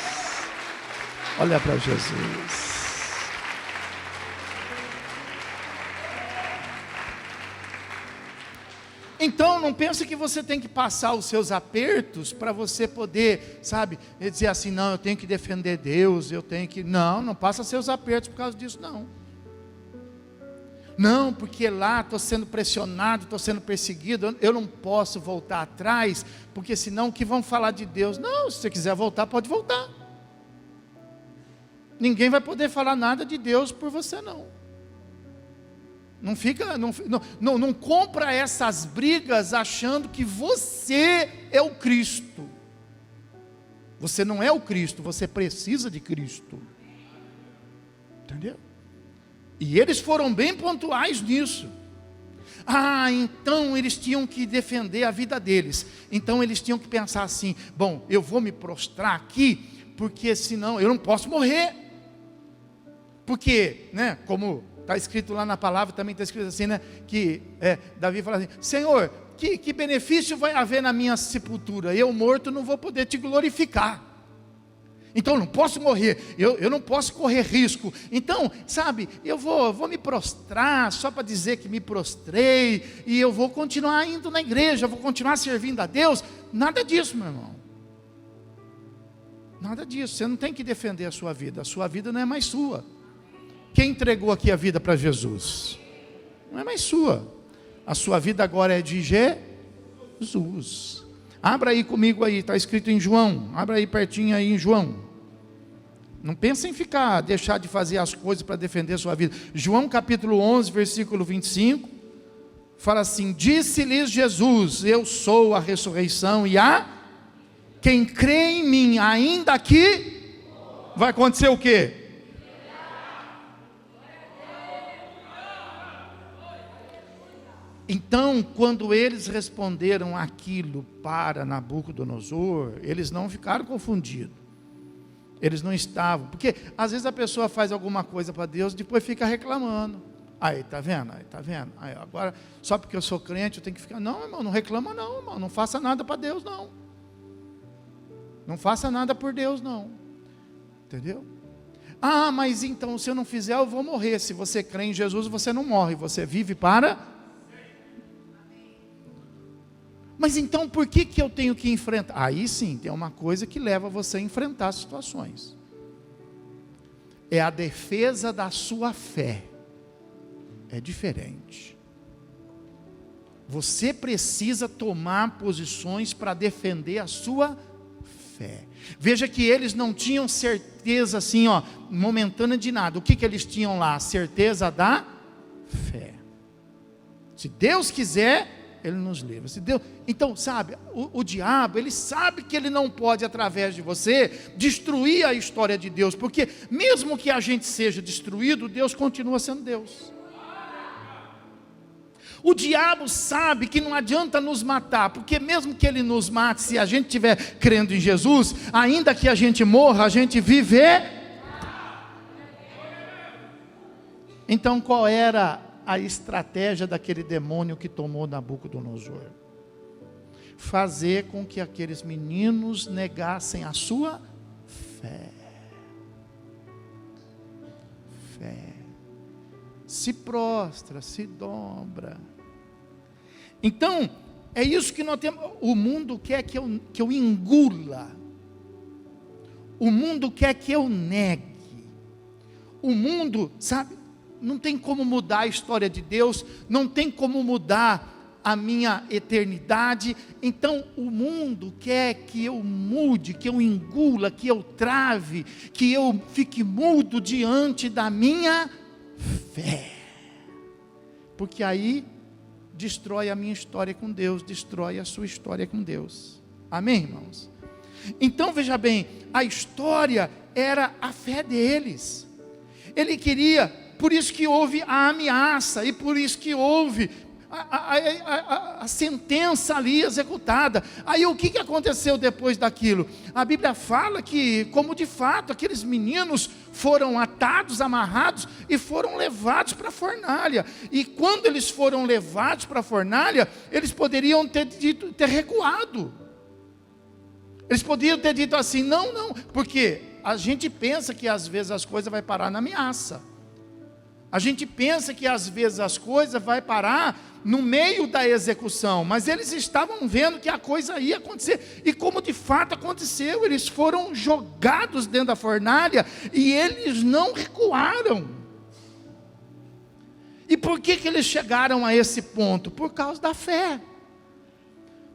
Olha para Jesus. Então não pense que você tem que passar os seus apertos para você poder, dizer assim, não, eu tenho que defender Deus, não passa seus apertos por causa disso, não. Não, porque lá estou sendo pressionado, estou sendo perseguido, eu não posso voltar atrás, porque senão o que vão falar de Deus? Não, se você quiser voltar, pode voltar. Ninguém vai poder falar nada de Deus por você não. Não compra essas brigas achando que você é o Cristo. Você não é o Cristo, você precisa de Cristo. Entendeu? E eles foram bem pontuais nisso. Então eles tinham que defender a vida deles. Então eles tinham que pensar assim: bom, eu vou me prostrar aqui, porque senão eu não posso morrer. Porque, como está escrito lá na palavra, também está escrito assim, que Davi fala assim: Senhor, que benefício vai haver na minha sepultura? Eu morto não vou poder te glorificar. Então eu não posso morrer, eu não posso correr risco. Então, eu vou me prostrar só para dizer que me prostrei, e eu vou continuar indo na igreja, vou continuar servindo a Deus. Nada disso, meu irmão. Nada disso. Você não tem que defender a sua vida não é mais sua. Quem entregou aqui a vida para Jesus? Não é mais sua. A sua vida agora é de Jesus. Abra aí comigo aí, está escrito em João. Abra aí pertinho aí em João. Não pensa em deixar de fazer as coisas para defender a sua vida. João capítulo 11, versículo 25. Fala assim: disse-lhes Jesus: eu sou a ressurreição e quem crê em mim, ainda que vai acontecer o quê? Então, quando eles responderam aquilo para Nabucodonosor, eles não ficaram confundidos. Eles não estavam, porque às vezes a pessoa faz alguma coisa para Deus, depois fica reclamando. Aí, tá vendo? Aí, agora, só porque eu sou crente, eu tenho que ficar. Não, irmão, não reclama não, irmão. Não faça nada para Deus, não. Não faça nada por Deus, não. Entendeu? Mas então, se eu não fizer, eu vou morrer. Se você crê em Jesus, você não morre, você vive para... Mas então por que eu tenho que enfrentar? Aí sim, tem uma coisa que leva você a enfrentar situações. É a defesa da sua fé. É diferente. Você precisa tomar posições para defender a sua fé. Veja que eles não tinham certeza assim, momentânea de nada. O que eles tinham lá? Certeza da fé. Se Deus quiser, Ele nos livra. Se Deus... Então, o diabo, ele sabe que ele não pode, através de você, destruir a história de Deus, porque mesmo que a gente seja destruído, Deus continua sendo Deus. O diabo sabe que não adianta nos matar, porque mesmo que ele nos mate, se a gente estiver crendo em Jesus, ainda que a gente morra, a gente viverá. Então qual era a estratégia daquele demônio que tomou Nabucodonosor? Fazer com que aqueles meninos negassem a sua fé. Fé. Se prostra, se dobra. Então, é isso que nós temos. O mundo quer que eu engula. O mundo quer que eu negue. O mundo, sabe, não tem como mudar a história de Deus, não tem como mudar a minha eternidade. Então o mundo quer que eu mude, que eu engula, que eu trave, que eu fique mudo diante da minha fé, porque aí destrói a minha história com Deus, destrói a sua história com Deus. Amém, irmãos? Então veja bem, a história era a fé deles. Ele queria, por isso que houve a ameaça, e por isso que houve a sentença ali executada. Aí o que aconteceu depois daquilo? A Bíblia fala que, como de fato, aqueles meninos foram atados, amarrados e foram levados para a fornalha. E quando eles foram levados para a fornalha, eles poderiam ter recuado. Eles poderiam ter dito assim, não, porque a gente pensa que às vezes as coisas vão parar na ameaça. A gente pensa que às vezes as coisas vão parar no meio da execução, mas eles estavam vendo que a coisa ia acontecer, e como de fato aconteceu, eles foram jogados dentro da fornalha, e eles não recuaram. E por que eles chegaram a esse ponto? Por causa da fé.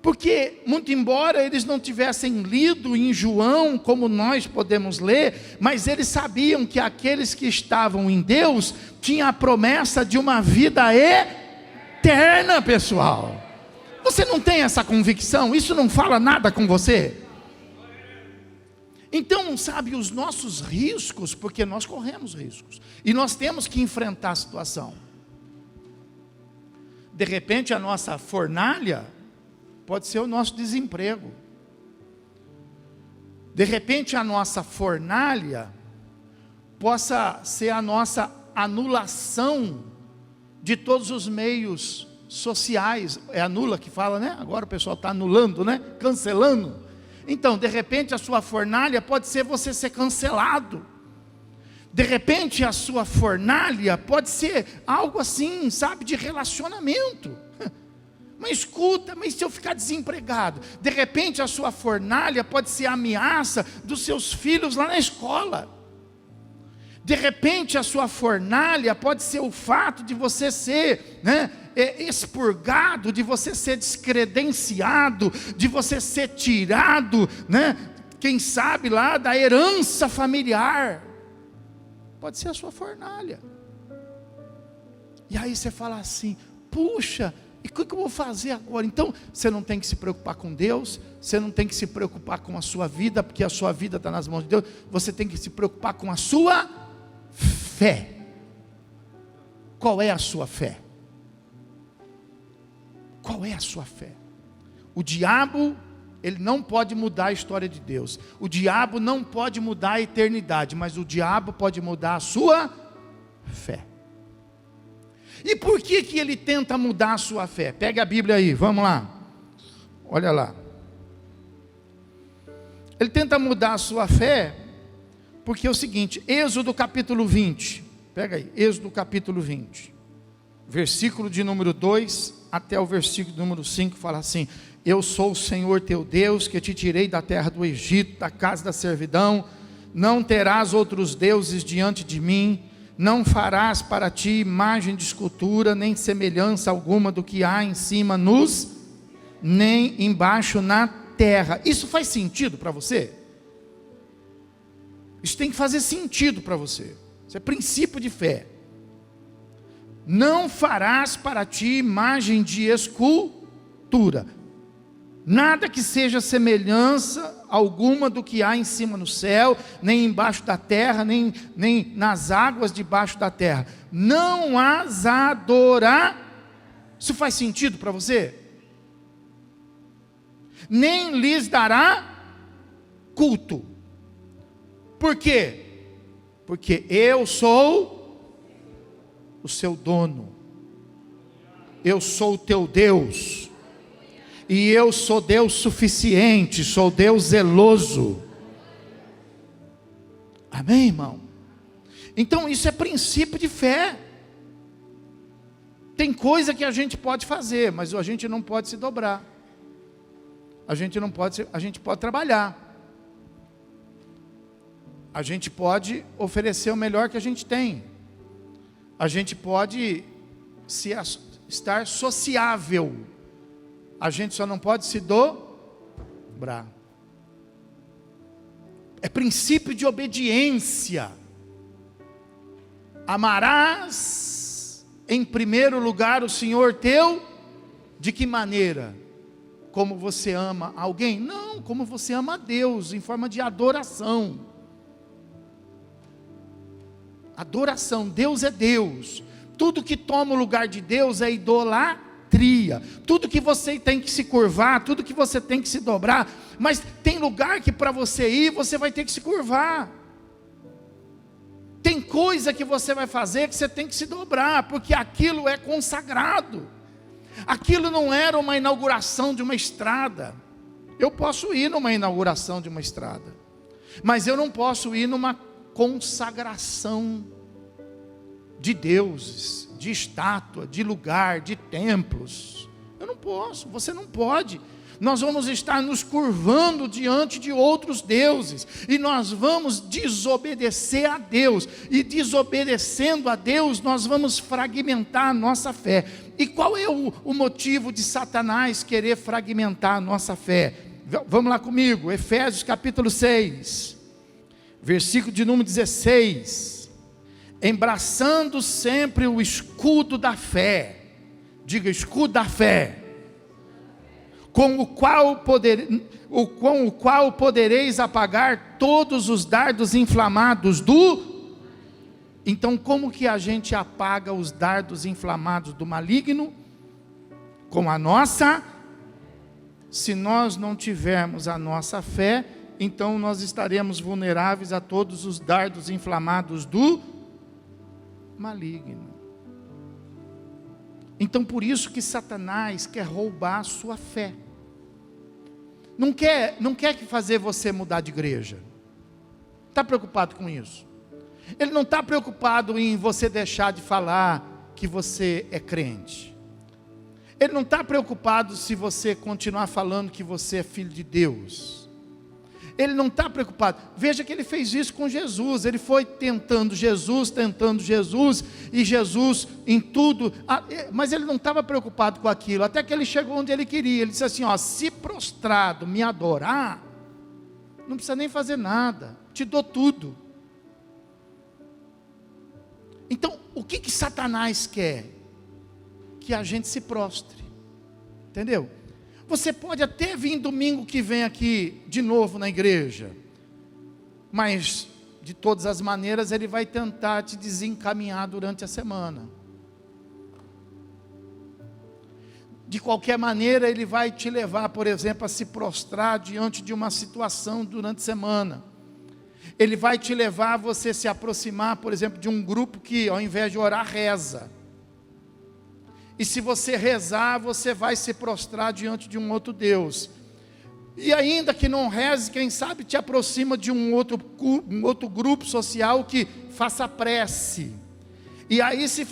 Porque, muito embora eles não tivessem lido em João, como nós podemos ler, mas eles sabiam que aqueles que estavam em Deus, tinham a promessa de uma vida eterna, pessoal. Você não tem essa convicção? Isso não fala nada com você? Então, sabe, os nossos riscos, porque nós corremos riscos, e nós temos que enfrentar a situação. De repente a nossa fornalha pode ser o nosso desemprego. De repente a nossa fornalha possa ser a nossa anulação de todos os meios sociais. É anula que fala, né? Agora o pessoal está anulando, né? Cancelando. Então, de repente a sua fornalha pode ser você ser cancelado. De repente a sua fornalha pode ser algo assim, sabe, de relacionamento. Mas escuta, mas se eu ficar desempregado? De repente a sua fornalha pode ser a ameaça dos seus filhos lá na escola. De repente a sua fornalha pode ser o fato de você ser, expurgado, de você ser descredenciado, de você ser tirado, quem sabe lá da herança familiar. Pode ser a sua fornalha. E aí você fala assim, puxa, e o que eu vou fazer agora? Então, você não tem que se preocupar com Deus, você não tem que se preocupar com a sua vida, porque a sua vida está nas mãos de Deus. Você tem que se preocupar com a sua fé. Qual é a sua fé? Qual é a sua fé? O diabo, ele não pode mudar a história de Deus. O diabo não pode mudar a eternidade, mas o diabo pode mudar a sua fé. E por que ele tenta mudar a sua fé? Pega a Bíblia aí, vamos lá. Olha lá. Ele tenta mudar a sua fé, porque é o seguinte, Êxodo capítulo 20. Pega aí, Êxodo capítulo 20. Versículo de número 2 até o versículo número 5 fala assim: eu sou o Senhor teu Deus, que te tirei da terra do Egito, da casa da servidão. Não terás outros deuses diante de mim. Não farás para ti imagem de escultura, nem semelhança alguma do que há em cima nem embaixo na terra. Isso faz sentido para você? Isso tem que fazer sentido para você. Isso é princípio de fé. Não farás para ti imagem de escultura, nada que seja semelhança alguma do que há em cima no céu, nem embaixo da terra, nem nas águas debaixo da terra. Não as adorar. Isso faz sentido para você? Nem lhes dará culto. Por quê? Porque eu sou o seu dono. Eu sou o teu Deus. E eu sou Deus suficiente, sou Deus zeloso. Amém, irmão? Então isso é princípio de fé. Tem coisa que a gente pode fazer, mas a gente não pode se dobrar. A gente pode trabalhar. A gente pode oferecer o melhor que a gente tem. A gente pode estar sociável. A gente só não pode se dobrar. É princípio de obediência. Amarás em primeiro lugar o Senhor teu, de que maneira? Como você ama alguém? Não, como você ama a Deus, em forma de adoração. Adoração, Deus é Deus. Tudo que toma o lugar de Deus é idolatria. Tudo que você tem que se curvar, tudo que você tem que se dobrar. Mas tem lugar que para você ir, você vai ter que se curvar. Tem coisa que você vai fazer que você tem que se dobrar, porque aquilo é consagrado. Aquilo não era uma inauguração de uma estrada. Eu posso ir numa inauguração de uma estrada, mas eu não posso ir numa consagração de deuses, de estátua, de lugar, de templos. Eu não posso, você não pode. Nós vamos estar nos curvando diante de outros deuses, e nós vamos desobedecer a Deus, e desobedecendo a Deus, nós vamos fragmentar a nossa fé. E qual é o motivo de Satanás querer fragmentar a nossa fé? Vamos lá comigo, Efésios capítulo 6, versículo de número 16. Embraçando sempre o escudo da fé. Diga, escudo da fé. Com o qual podereis apagar todos os dardos inflamados do... Então, como que a gente apaga os dardos inflamados do maligno? Com a nossa... Se nós não tivermos a nossa fé, então nós estaremos vulneráveis a todos os dardos inflamados do maligno. Então por isso que Satanás quer roubar a sua fé. Não quer fazer você mudar de igreja. Está preocupado com isso? Ele não está preocupado em você deixar de falar que você é crente. Ele não está preocupado se você continuar falando que você é filho de Deus. Ele não está preocupado. Veja que ele fez isso com Jesus. Ele foi tentando Jesus, e Jesus em tudo, mas ele não estava preocupado com aquilo, até que ele chegou onde ele queria. Ele disse assim, se prostrado me adorar, não precisa nem fazer nada, te dou tudo. Então, o que Satanás quer? Que a gente se prostre, entendeu? Você pode até vir domingo que vem aqui de novo na igreja, mas de todas as maneiras ele vai tentar te desencaminhar durante a semana. De qualquer maneira ele vai te levar, por exemplo, a se prostrar diante de uma situação durante a semana. Ele vai te levar a você se aproximar, por exemplo, de um grupo que ao invés de orar, reza. E se você rezar, você vai se prostrar diante de um outro Deus. E ainda que não reze, quem sabe te aproxima de um outro grupo social que faça prece. E aí se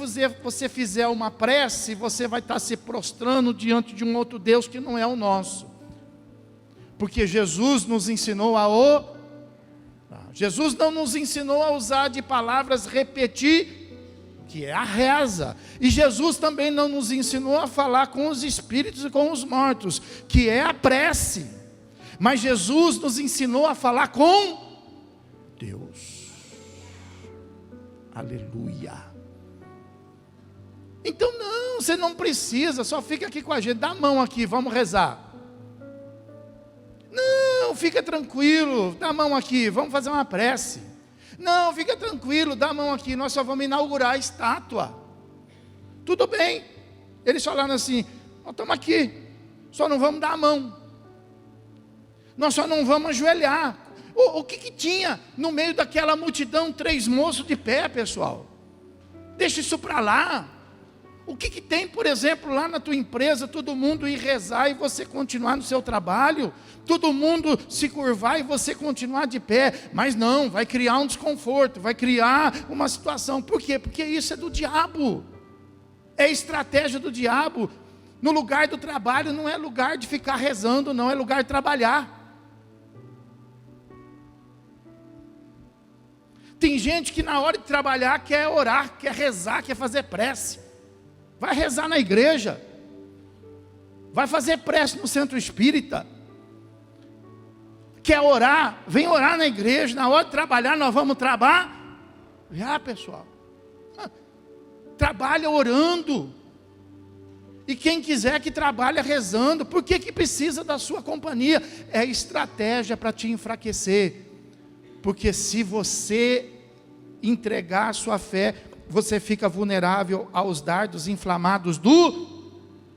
você fizer uma prece, você vai estar se prostrando diante de um outro Deus que não é o nosso. Porque Jesus nos ensinou a orar. Jesus não nos ensinou a usar de palavras repetitivas, que é a reza. E Jesus também não nos ensinou a falar com os espíritos e com os mortos, que é a prece. Mas Jesus nos ensinou a falar com Deus. Aleluia. Então não, você não precisa, só fica aqui com a gente, dá a mão aqui, vamos rezar. Não, fica tranquilo, dá a mão aqui, vamos fazer uma prece. Não, fica tranquilo, dá a mão aqui, nós só vamos inaugurar a estátua. Tudo bem. Eles falaram assim, nós estamos aqui, só não vamos dar a mão. Nós só não vamos ajoelhar. O que tinha no meio daquela multidão? 3 moços de pé, pessoal. Deixa isso para lá. O que tem, por exemplo, lá na tua empresa, todo mundo ir rezar e você continuar no seu trabalho, todo mundo se curvar e você continuar de pé, mas não, vai criar um desconforto, vai criar uma situação. Por quê? Porque isso é do diabo, é estratégia do diabo. No lugar do trabalho não é lugar de ficar rezando, não, é lugar de trabalhar. Tem gente que na hora de trabalhar quer orar, quer rezar, quer fazer prece. Vai rezar na igreja, vai fazer prece no centro espírita, quer orar, vem orar na igreja. Na hora de trabalhar, nós vamos trabalhar. Pessoal, trabalha orando, e quem quiser que trabalhe rezando. Por que precisa da sua companhia? É estratégia para te enfraquecer, porque se você entregar a sua fé, você fica vulnerável aos dardos inflamados do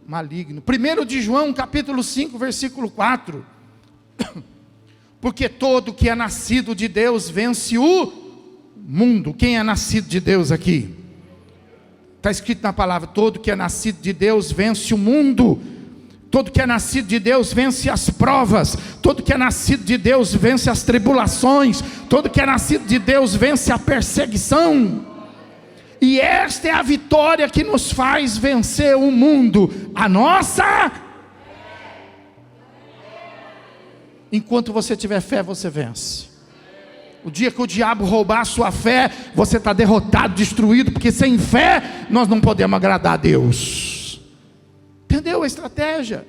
maligno. 1 de João, capítulo 5, versículo 4. Porque todo que é nascido de Deus vence o mundo. Quem é nascido de Deus aqui? Está escrito na palavra: todo que é nascido de Deus vence o mundo. Todo que é nascido de Deus vence as provas. Todo que é nascido de Deus vence as tribulações. Todo que é nascido de Deus vence a perseguição. E esta é a vitória que nos faz vencer o mundo, a nossa. Enquanto você tiver fé, você vence. O dia que o diabo roubar a sua fé, você está derrotado, destruído, porque sem fé nós não podemos agradar a Deus. Entendeu a estratégia?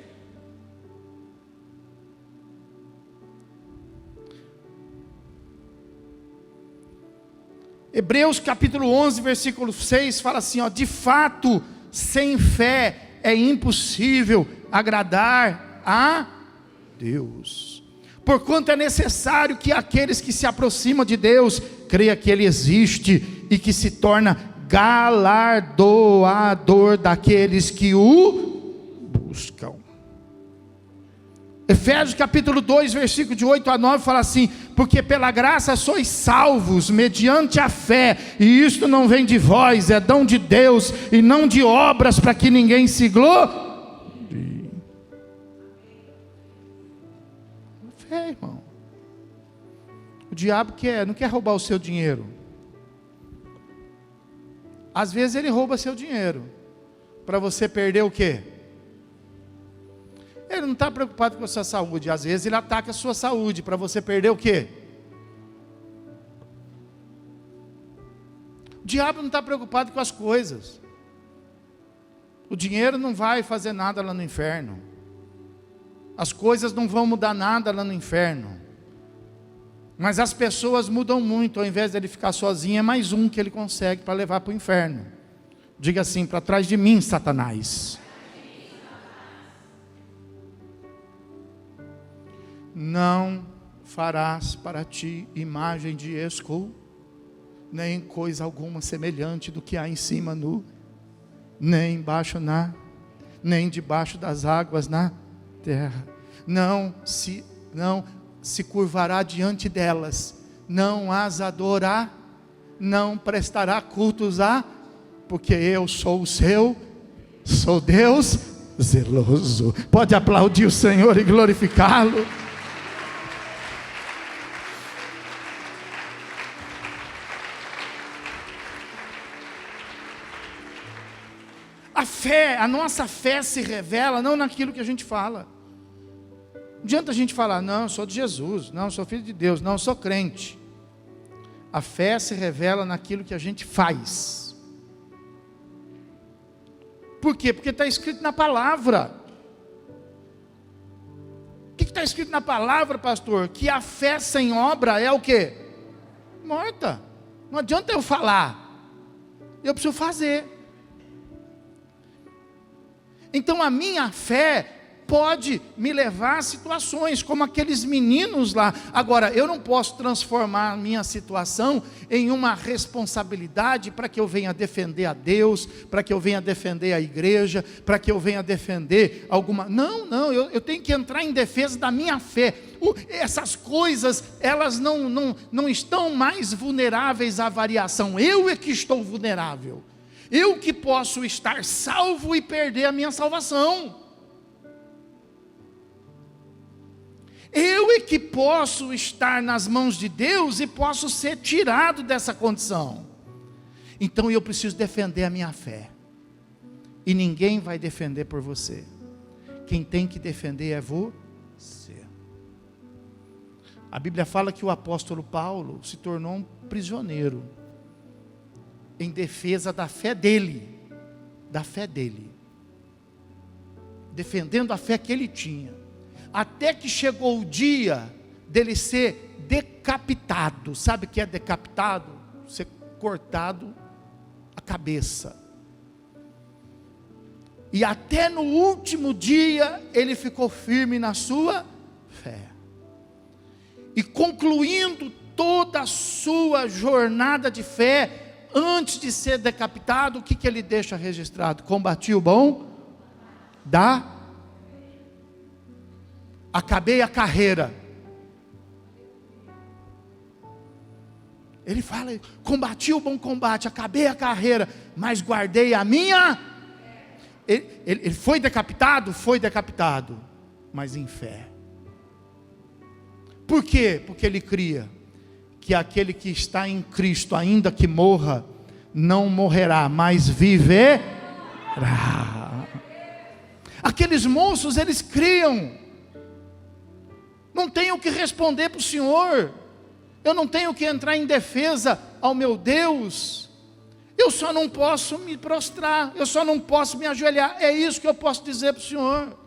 Hebreus capítulo 11, versículo 6 fala assim, de fato, sem fé é impossível agradar a Deus. Porquanto é necessário que aqueles que se aproximam de Deus creiam que Ele existe e que se torna galardoador daqueles que o buscam. Efésios capítulo 2, versículo de 8 a 9 fala assim: porque pela graça sois salvos mediante a fé, e isto não vem de vós, é dom de Deus, e não de obras, para que ninguém se glorie. Fé, irmão. O diabo não quer roubar o seu dinheiro. Às vezes ele rouba seu dinheiro para você perder o quê? Ele não está preocupado com a sua saúde. Às vezes ele ataca a sua saúde para você perder o quê? O diabo não está preocupado com as coisas. O dinheiro não vai fazer nada lá no inferno. As coisas não vão mudar nada lá no inferno. Mas as pessoas mudam muito. Ao invés de ele ficar sozinho, é mais um que ele consegue para levar para o inferno. Diga assim: para trás de mim, Satanás. Não farás para ti imagem de escultura, nem coisa alguma semelhante do que há em cima nu, nem embaixo nem debaixo das águas na terra. Não se curvará diante delas, não as adorará, não prestará cultos porque eu sou sou Deus zeloso. Pode aplaudir o Senhor e glorificá-lo. A nossa fé se revela não naquilo que a gente fala. Não adianta a gente falar: não, eu sou de Jesus, não, eu sou filho de Deus, não, eu sou crente. A fé se revela naquilo que a gente faz. Por quê? Porque está escrito na palavra. O que está escrito na palavra, pastor? Que a fé sem obra é o quê? Morta. Não adianta eu falar, eu preciso fazer. Então a minha fé pode me levar a situações como aqueles meninos lá. Agora, eu não posso transformar a minha situação em uma responsabilidade para que eu venha defender a Deus, para que eu venha defender a igreja, para que eu venha defender alguma... Não, eu tenho que entrar em defesa da minha fé. Essas coisas, elas não estão mais vulneráveis à variação. Eu é que estou vulnerável. Eu que posso estar salvo e perder a minha salvação. Eu é que posso estar nas mãos de Deus e posso ser tirado dessa condição. Então eu preciso defender a minha fé. E ninguém vai defender por você. Quem tem que defender é você. A Bíblia fala que o apóstolo Paulo se tornou um prisioneiro em defesa da fé dele, defendendo a fé que ele tinha, até que chegou o dia dele ser decapitado. Sabe o que é decapitado? Ser cortado a cabeça. E até no último dia ele ficou firme na sua fé. E concluindo toda a sua jornada de fé, antes de ser decapitado, o que ele deixa registrado? Combati o bom, acabei a carreira. Ele fala, combati o bom combate, acabei a carreira, mas guardei a minha. Ele foi decapitado, mas em fé. Por quê? Porque ele cria que aquele que está em Cristo, ainda que morra, não morrerá, mas viverá. Aqueles moços, eles criam. Não tenho o que responder para o Senhor. Eu não tenho que entrar em defesa ao meu Deus. Eu só não posso me prostrar, eu só não posso me ajoelhar. É isso que eu posso dizer para o Senhor.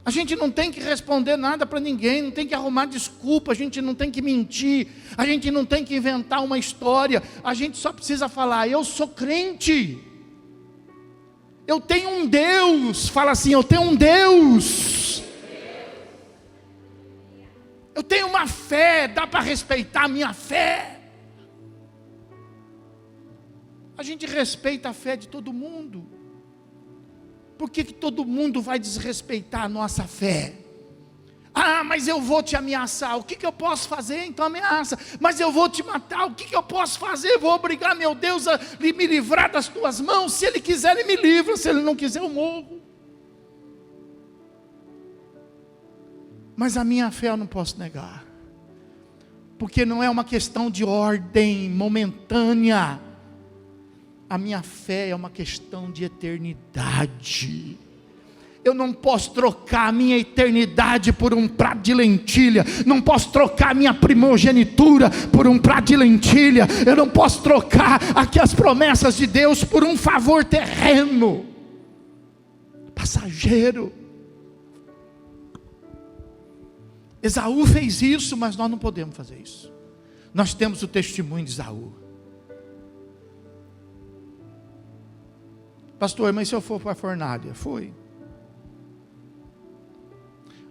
A gente não tem que responder nada para ninguém, não tem que arrumar desculpa, a gente não tem que mentir, a gente não tem que inventar uma história, a gente só precisa falar, eu sou crente, eu tenho um Deus. Fala assim, eu tenho um Deus, eu tenho uma fé, dá para respeitar a minha fé. A gente respeita a fé de todo mundo. Por que todo mundo vai desrespeitar a nossa fé? Ah, mas eu vou te ameaçar. O que eu posso fazer? Então ameaça. Mas eu vou te matar. O que eu posso fazer? Vou obrigar meu Deus a me livrar das tuas mãos. Se Ele quiser, Ele me livra. Se Ele não quiser, eu morro. Mas a minha fé eu não posso negar. Porque não é uma questão de ordem momentânea. A minha fé é uma questão de eternidade. Eu não posso trocar a minha eternidade por um prato de lentilha. Não posso trocar a minha primogenitura por um prato de lentilha. Eu não posso trocar aqui as promessas de Deus por um favor terreno, passageiro. Esaú fez isso, mas nós não podemos fazer isso. Nós temos o testemunho de Esaú. Pastor, mas se eu for para a fornalha? Foi.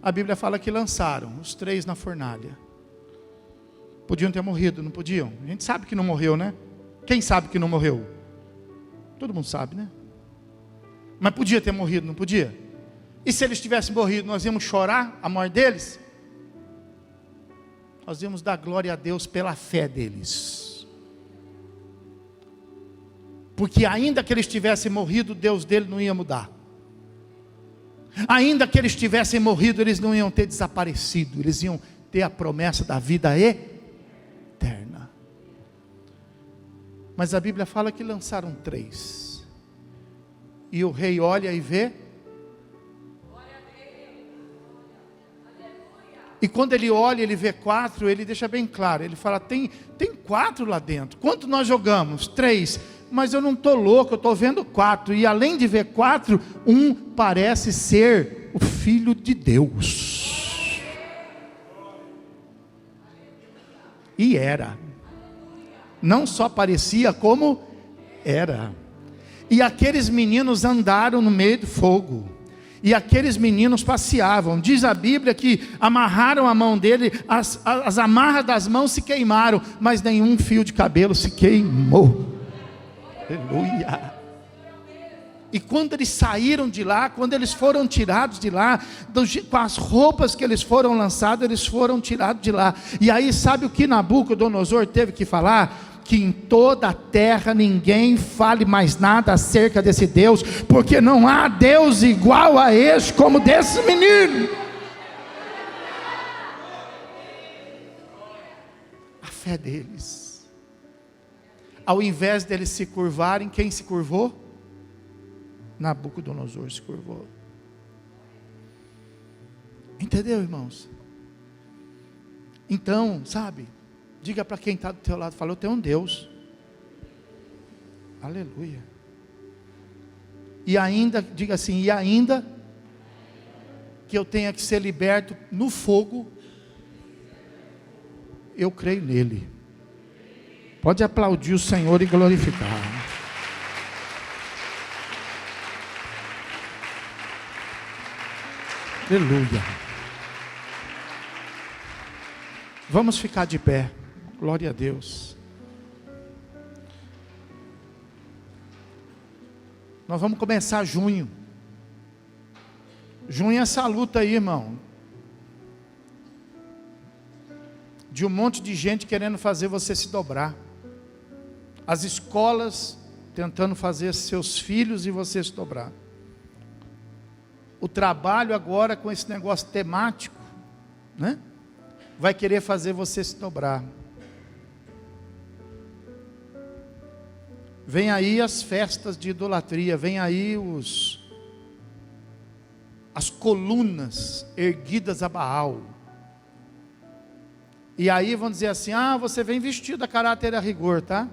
A Bíblia fala que lançaram os 3 na fornalha. Podiam ter morrido, não podiam? A gente sabe que não morreu, né? Quem sabe que não morreu? Todo mundo sabe, né? Mas podia ter morrido, não podia? E se eles tivessem morrido, nós íamos chorar a morte deles? Nós íamos dar glória a Deus pela fé deles. Porque ainda que eles tivessem morrido, Deus dele não ia mudar. Ainda que eles tivessem morrido, eles não iam ter desaparecido. Eles iam ter a promessa da vida eterna. Mas a Bíblia fala que lançaram 3. E o rei olha e vê. E quando ele olha, ele vê 4, ele deixa bem claro. Ele fala, tem 4 lá dentro. Quanto nós jogamos? 3. Mas eu não estou louco, eu estou vendo 4. E além de ver 4, um parece ser o Filho de Deus. E era. Não só parecia, como era. E aqueles meninos andaram no meio do fogo. E aqueles meninos passeavam. Diz a Bíblia que amarraram a mão dele, as amarras das mãos se queimaram, mas nenhum fio de cabelo se queimou. Aleluia. E quando eles saíram de lá, quando eles foram tirados de lá, com as roupas que eles foram lançados, eles foram tirados de lá. E aí sabe o que Nabucodonosor teve que falar? que em toda a terra ninguém fale mais nada acerca desse Deus, porque não há Deus igual a este como desse menino. A fé deles, ao invés deles se curvarem, quem se curvou? Nabucodonosor se curvou. Entendeu, irmãos? Então, sabe, diga para quem está do teu lado, fala, eu tenho um Deus. Aleluia. E ainda, diga assim, e ainda que eu tenha que ser liberto no fogo, eu creio nele. Pode aplaudir o Senhor e glorificar. Aleluia. Vamos ficar de pé. Glória a Deus. Nós vamos começar junho. Junho é essa luta aí, irmão. De um monte de gente querendo fazer você se dobrar. As escolas tentando fazer seus filhos e você se dobrar. O trabalho agora com esse negócio temático, né? Vai querer fazer você se dobrar. Vem aí as festas de idolatria, vem aí as colunas erguidas a Baal. E aí vão dizer assim, você vem vestido a caráter a rigor, tá?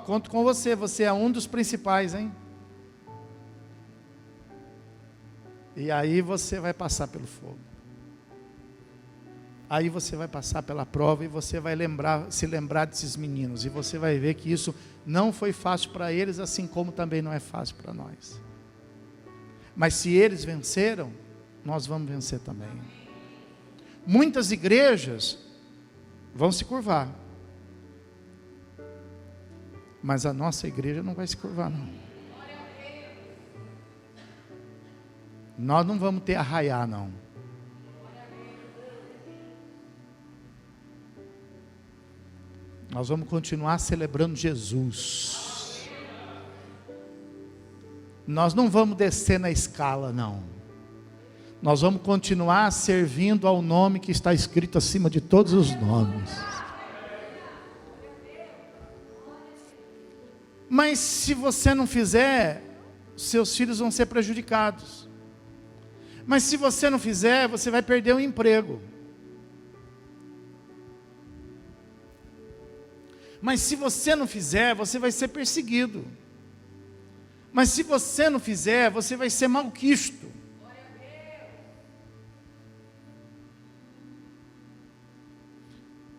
Conto com você, você é um dos principais, hein? E aí você vai passar pelo fogo. Aí você vai passar pela prova e você vai se lembrar desses meninos. E você vai ver que isso não foi fácil para eles, assim como também não é fácil para nós. Mas se eles venceram, nós vamos vencer também. Muitas igrejas vão se curvar. Mas a nossa igreja não vai se curvar, não. Nós não vamos ter arraiar, não. Nós vamos continuar celebrando Jesus. Nós não vamos descer na escala, não. Nós vamos continuar servindo ao nome que está escrito acima de todos os nomes. Mas se você não fizer, seus filhos vão ser prejudicados. Mas se você não fizer, você vai perder o emprego. Mas se você não fizer, você vai ser perseguido. Mas se você não fizer, você vai ser malquisto.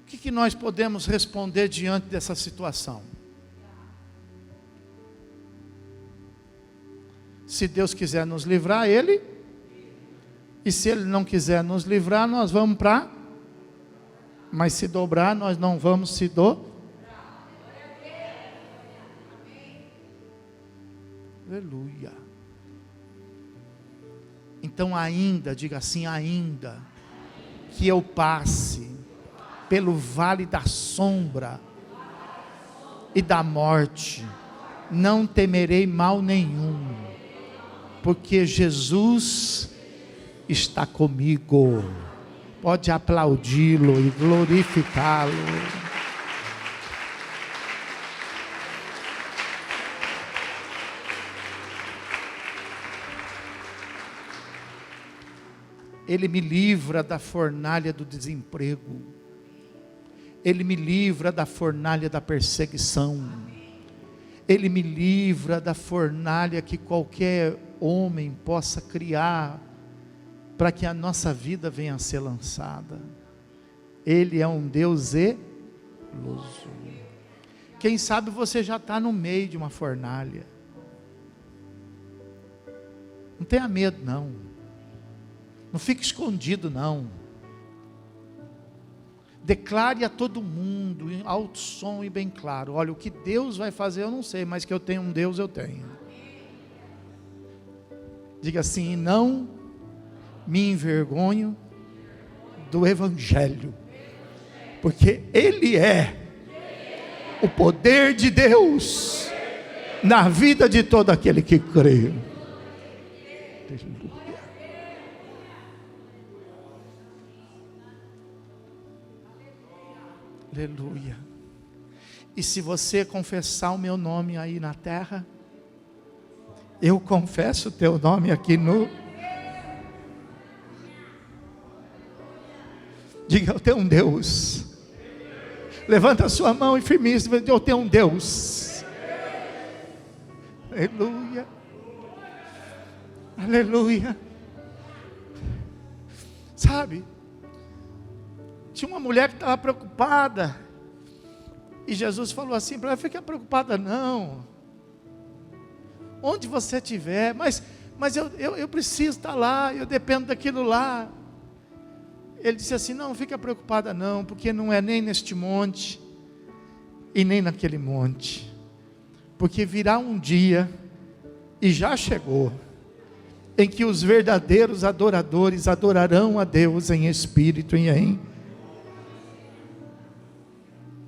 O que nós podemos responder diante dessa situação? Se Deus quiser nos livrar, Ele. E se Ele não quiser nos livrar, nós vamos para... Mas se dobrar, nós não vamos se dobrar. Aleluia. Então ainda, diga assim, ainda que eu passe pelo vale da sombra e da morte, não temerei mal nenhum, porque Jesus está comigo. Pode aplaudi-lo e glorificá-lo. Ele me livra da fornalha do desemprego. Ele me livra da fornalha da perseguição. Ele me livra da fornalha que qualquer homem possa criar para que a nossa vida venha a ser lançada. Ele é um Deus zeloso. Quem sabe você já está no meio de uma fornalha. Não tenha medo, não. Não fique escondido, não. Declare a todo mundo, em alto som e bem claro: olha, o que Deus vai fazer eu não sei, mas que eu tenho um Deus, eu tenho. Diga assim: não me envergonho do Evangelho, porque Ele é o poder de Deus na vida de todo aquele que crê. Aleluia. Aleluia. E se você confessar o meu nome aí na terra, eu confesso o teu nome aqui no... Diga, eu tenho um Deus. Levanta a sua mão e firmice, eu tenho um Deus. Aleluia. Aleluia. Sabe, tinha uma mulher que estava preocupada, e Jesus falou assim para ela: fica preocupada não, onde você estiver, mas eu preciso estar lá, eu dependo daquilo lá. Ele disse assim: não fica preocupada não, porque não é nem neste monte, e nem naquele monte, porque virá um dia, e já chegou, em que os verdadeiros adoradores adorarão a Deus em espírito e em...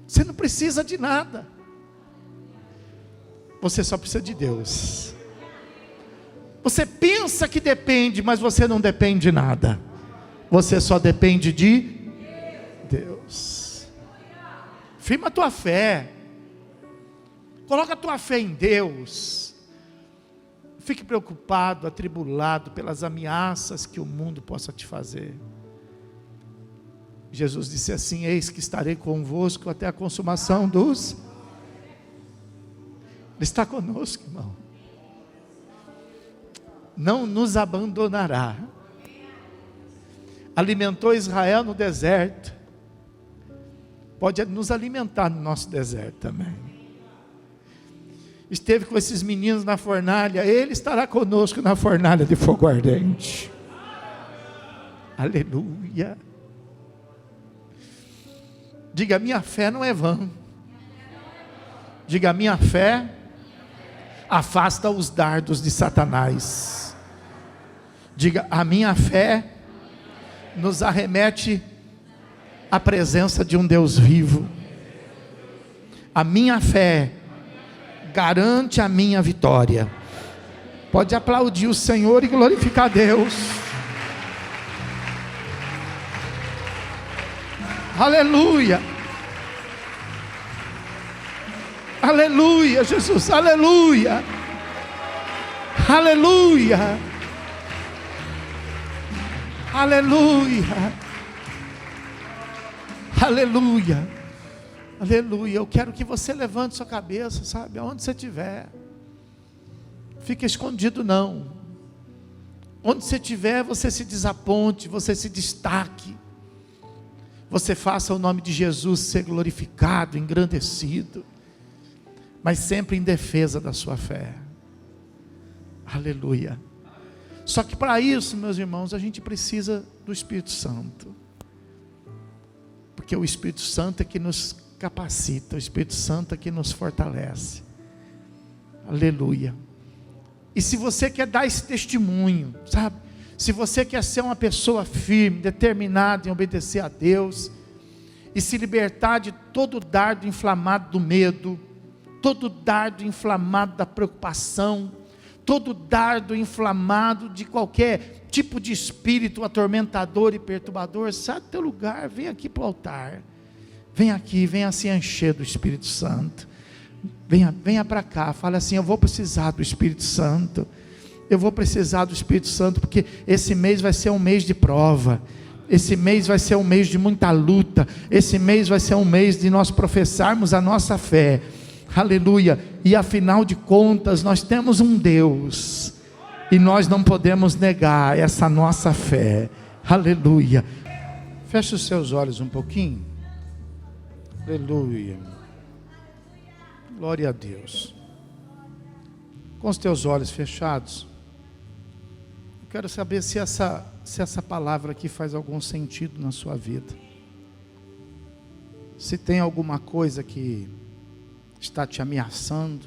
Você não precisa de nada, você só precisa de Deus. Você pensa que depende, mas você não depende de nada, você só depende de Deus. Firma a tua fé, coloca a tua fé em Deus. Fique preocupado, atribulado pelas ameaças que o mundo possa te fazer. Jesus disse assim: eis que estarei convosco até a consumação dos... Ele está conosco, irmão. Não nos abandonará. Alimentou Israel no deserto, pode nos alimentar no nosso deserto também. Esteve com esses meninos na fornalha, Ele estará conosco na fornalha de fogo ardente. Aleluia. Diga: minha fé não é vã. Diga: minha fé afasta os dardos de Satanás. Diga: a minha fé nos arremete à presença de um Deus vivo. A minha fé garante a minha vitória. Pode aplaudir o Senhor e glorificar a Deus. Aleluia. Aleluia, Jesus. Aleluia. Aleluia. Aleluia. Aleluia. Aleluia. Eu quero que você levante sua cabeça, sabe, aonde você estiver. Fique escondido não. Onde você estiver, você se desaponte, você se destaque. Você faça o nome de Jesus ser glorificado, engrandecido, mas sempre em defesa da sua fé. Aleluia. Só que para isso, meus irmãos, a gente precisa do Espírito Santo, porque o Espírito Santo é que nos capacita, o Espírito Santo é que nos fortalece. Aleluia. E se você quer dar esse testemunho, sabe, se você quer ser uma pessoa firme, determinada em obedecer a Deus, e se libertar de todo dardo inflamado do medo, todo dardo inflamado da preocupação, todo dardo inflamado de qualquer tipo de espírito atormentador e perturbador, sai do teu lugar, vem aqui para o altar, vem aqui, venha se encher do Espírito Santo, venha para cá, fala assim: eu vou precisar do Espírito Santo, eu vou precisar do Espírito Santo, porque esse mês vai ser um mês de prova, esse mês vai ser um mês de muita luta, esse mês vai ser um mês de nós professarmos a nossa fé. Aleluia. E afinal de contas, nós temos um Deus, e nós não podemos negar essa nossa fé. Aleluia. Feche os seus olhos um pouquinho. Aleluia. Glória a Deus. Com os teus olhos fechados, eu quero saber se essa palavra aqui faz algum sentido na sua vida. Se tem alguma coisa que está te ameaçando,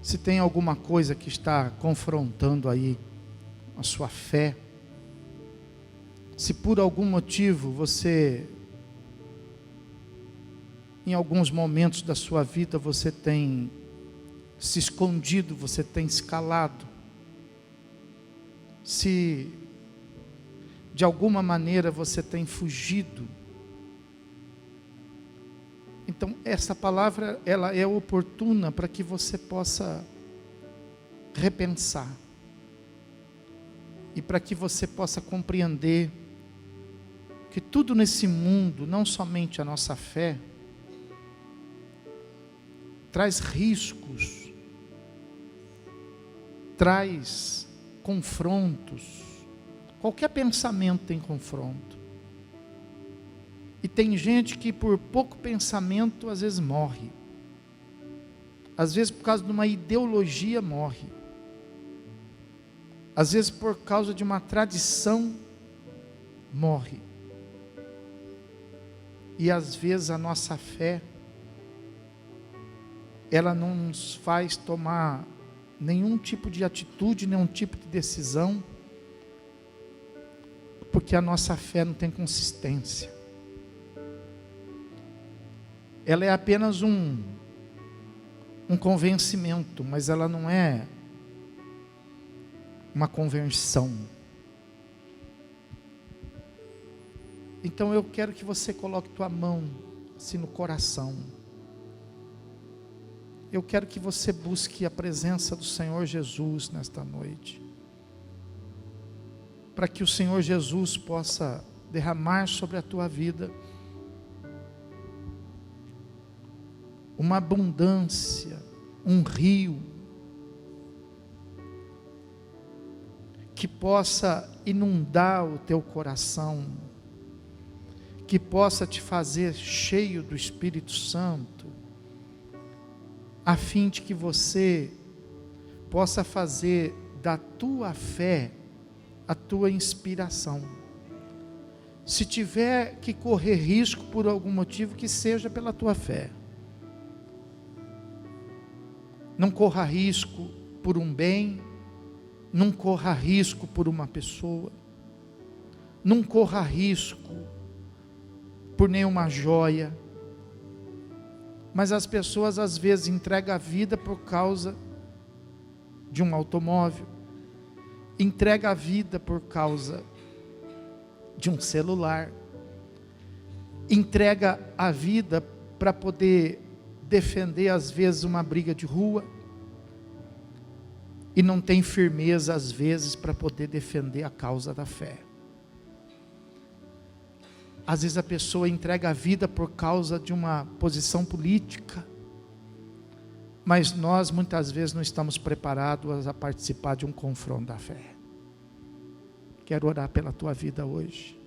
se tem alguma coisa que está confrontando aí a sua fé, se por algum motivo você em alguns momentos da sua vida você tem se escondido, você tem escalado, se de alguma maneira você tem fugido. Então essa palavra, ela é oportuna para que você possa repensar e para que você possa compreender que tudo nesse mundo, não somente a nossa fé, traz riscos, traz confrontos. Qualquer pensamento tem confronto. E tem gente que por pouco pensamento às vezes morre. Às vezes por causa de uma ideologia morre. Às vezes por causa de uma tradição morre. E às vezes a nossa fé, ela não nos faz tomar nenhum tipo de atitude, nenhum tipo de decisão, porque a nossa fé não tem consistência. Ela é apenas um convencimento, mas ela não é uma conversão. Então eu quero que você coloque tua mão assim no coração. Eu quero que você busque a presença do Senhor Jesus nesta noite, para que o Senhor Jesus possa derramar sobre a tua vida uma abundância, um rio, que possa inundar o teu coração, que possa te fazer cheio do Espírito Santo, a fim de que você possa fazer da tua fé a tua inspiração. Se tiver que correr risco por algum motivo, que seja pela tua fé. Não corra risco por um bem, não corra risco por uma pessoa, não corra risco por nenhuma joia. Mas as pessoas às vezes entregam a vida por causa de um automóvel, entrega a vida por causa de um celular, entrega a vida para poder defender às vezes uma briga de rua, e não tem firmeza às vezes para poder defender a causa da fé. Às vezes a pessoa entrega a vida por causa de uma posição política, mas nós muitas vezes não estamos preparados a participar de um confronto da fé. Quero orar pela tua vida hoje.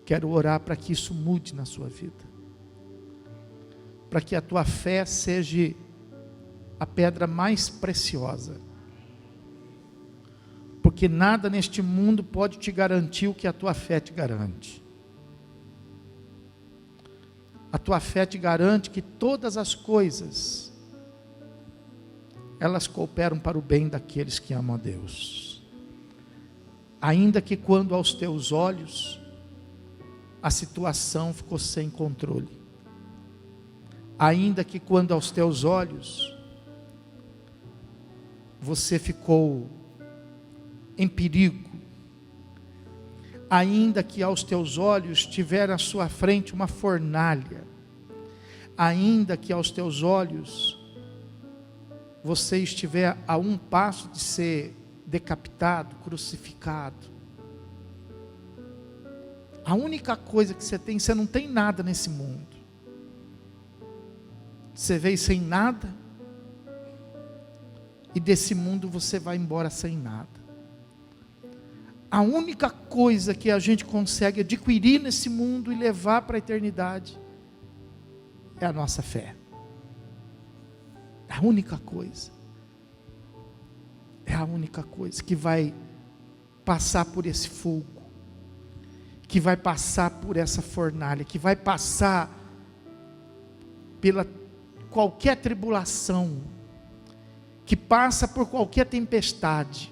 Quero orar para que isso mude na sua vida, para que a tua fé seja a pedra mais preciosa, porque nada neste mundo pode te garantir o que a tua fé te garante. A tua fé te garante que todas as coisas, elas cooperam para o bem daqueles que amam a Deus. Ainda que quando aos teus olhos, a situação ficou sem controle. Ainda que quando aos teus olhos, você ficou em perigo, ainda que aos teus olhos tiver à sua frente uma fornalha, ainda que aos teus olhos você estiver a um passo de ser decapitado, crucificado, a única coisa que você tem, você não tem nada nesse mundo, você veio sem nada, e desse mundo você vai embora sem nada. A única coisa que a gente consegue adquirir nesse mundo e levar para a eternidade é a nossa fé. É a única coisa. É a única coisa que vai passar por esse fogo, que vai passar por essa fornalha, que vai passar pela qualquer tribulação, que passa por qualquer tempestade,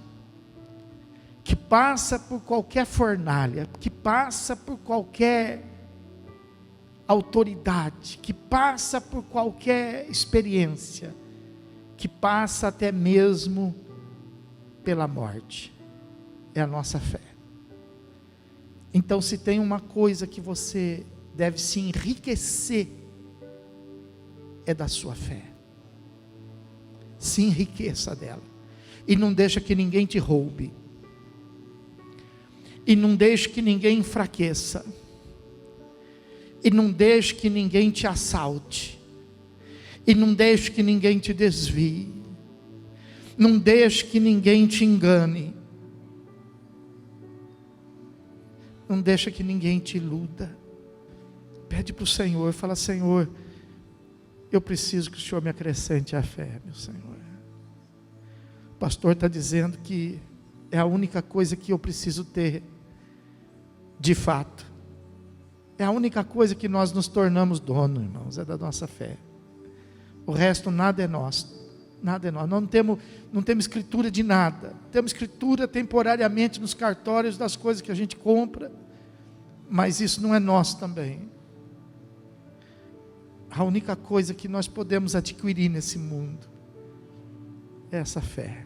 que passa por qualquer fornalha, que passa por qualquer autoridade, que passa por qualquer experiência, que passa até mesmo pela morte, é a nossa fé. Então, se tem uma coisa que você deve se enriquecer, é da sua fé. Se enriqueça dela, e não deixa que ninguém te roube, e não deixe que ninguém enfraqueça, e não deixe que ninguém te assalte, e não deixe que ninguém te desvie, não deixe que ninguém te engane, não deixe que ninguém te iluda. Pede para o Senhor, fala: Senhor, eu preciso que o Senhor me acrescente a fé, meu Senhor. O pastor está dizendo que é a única coisa que eu preciso ter, de fato. É a única coisa que nós nos tornamos dono, irmãos, é da nossa fé. O resto nada é nosso, nada é nosso. Nós não temos escritura de nada. Temos escritura temporariamente nos cartórios das coisas que a gente compra, mas isso não é nosso também. A única coisa que nós podemos adquirir nesse mundo é essa fé.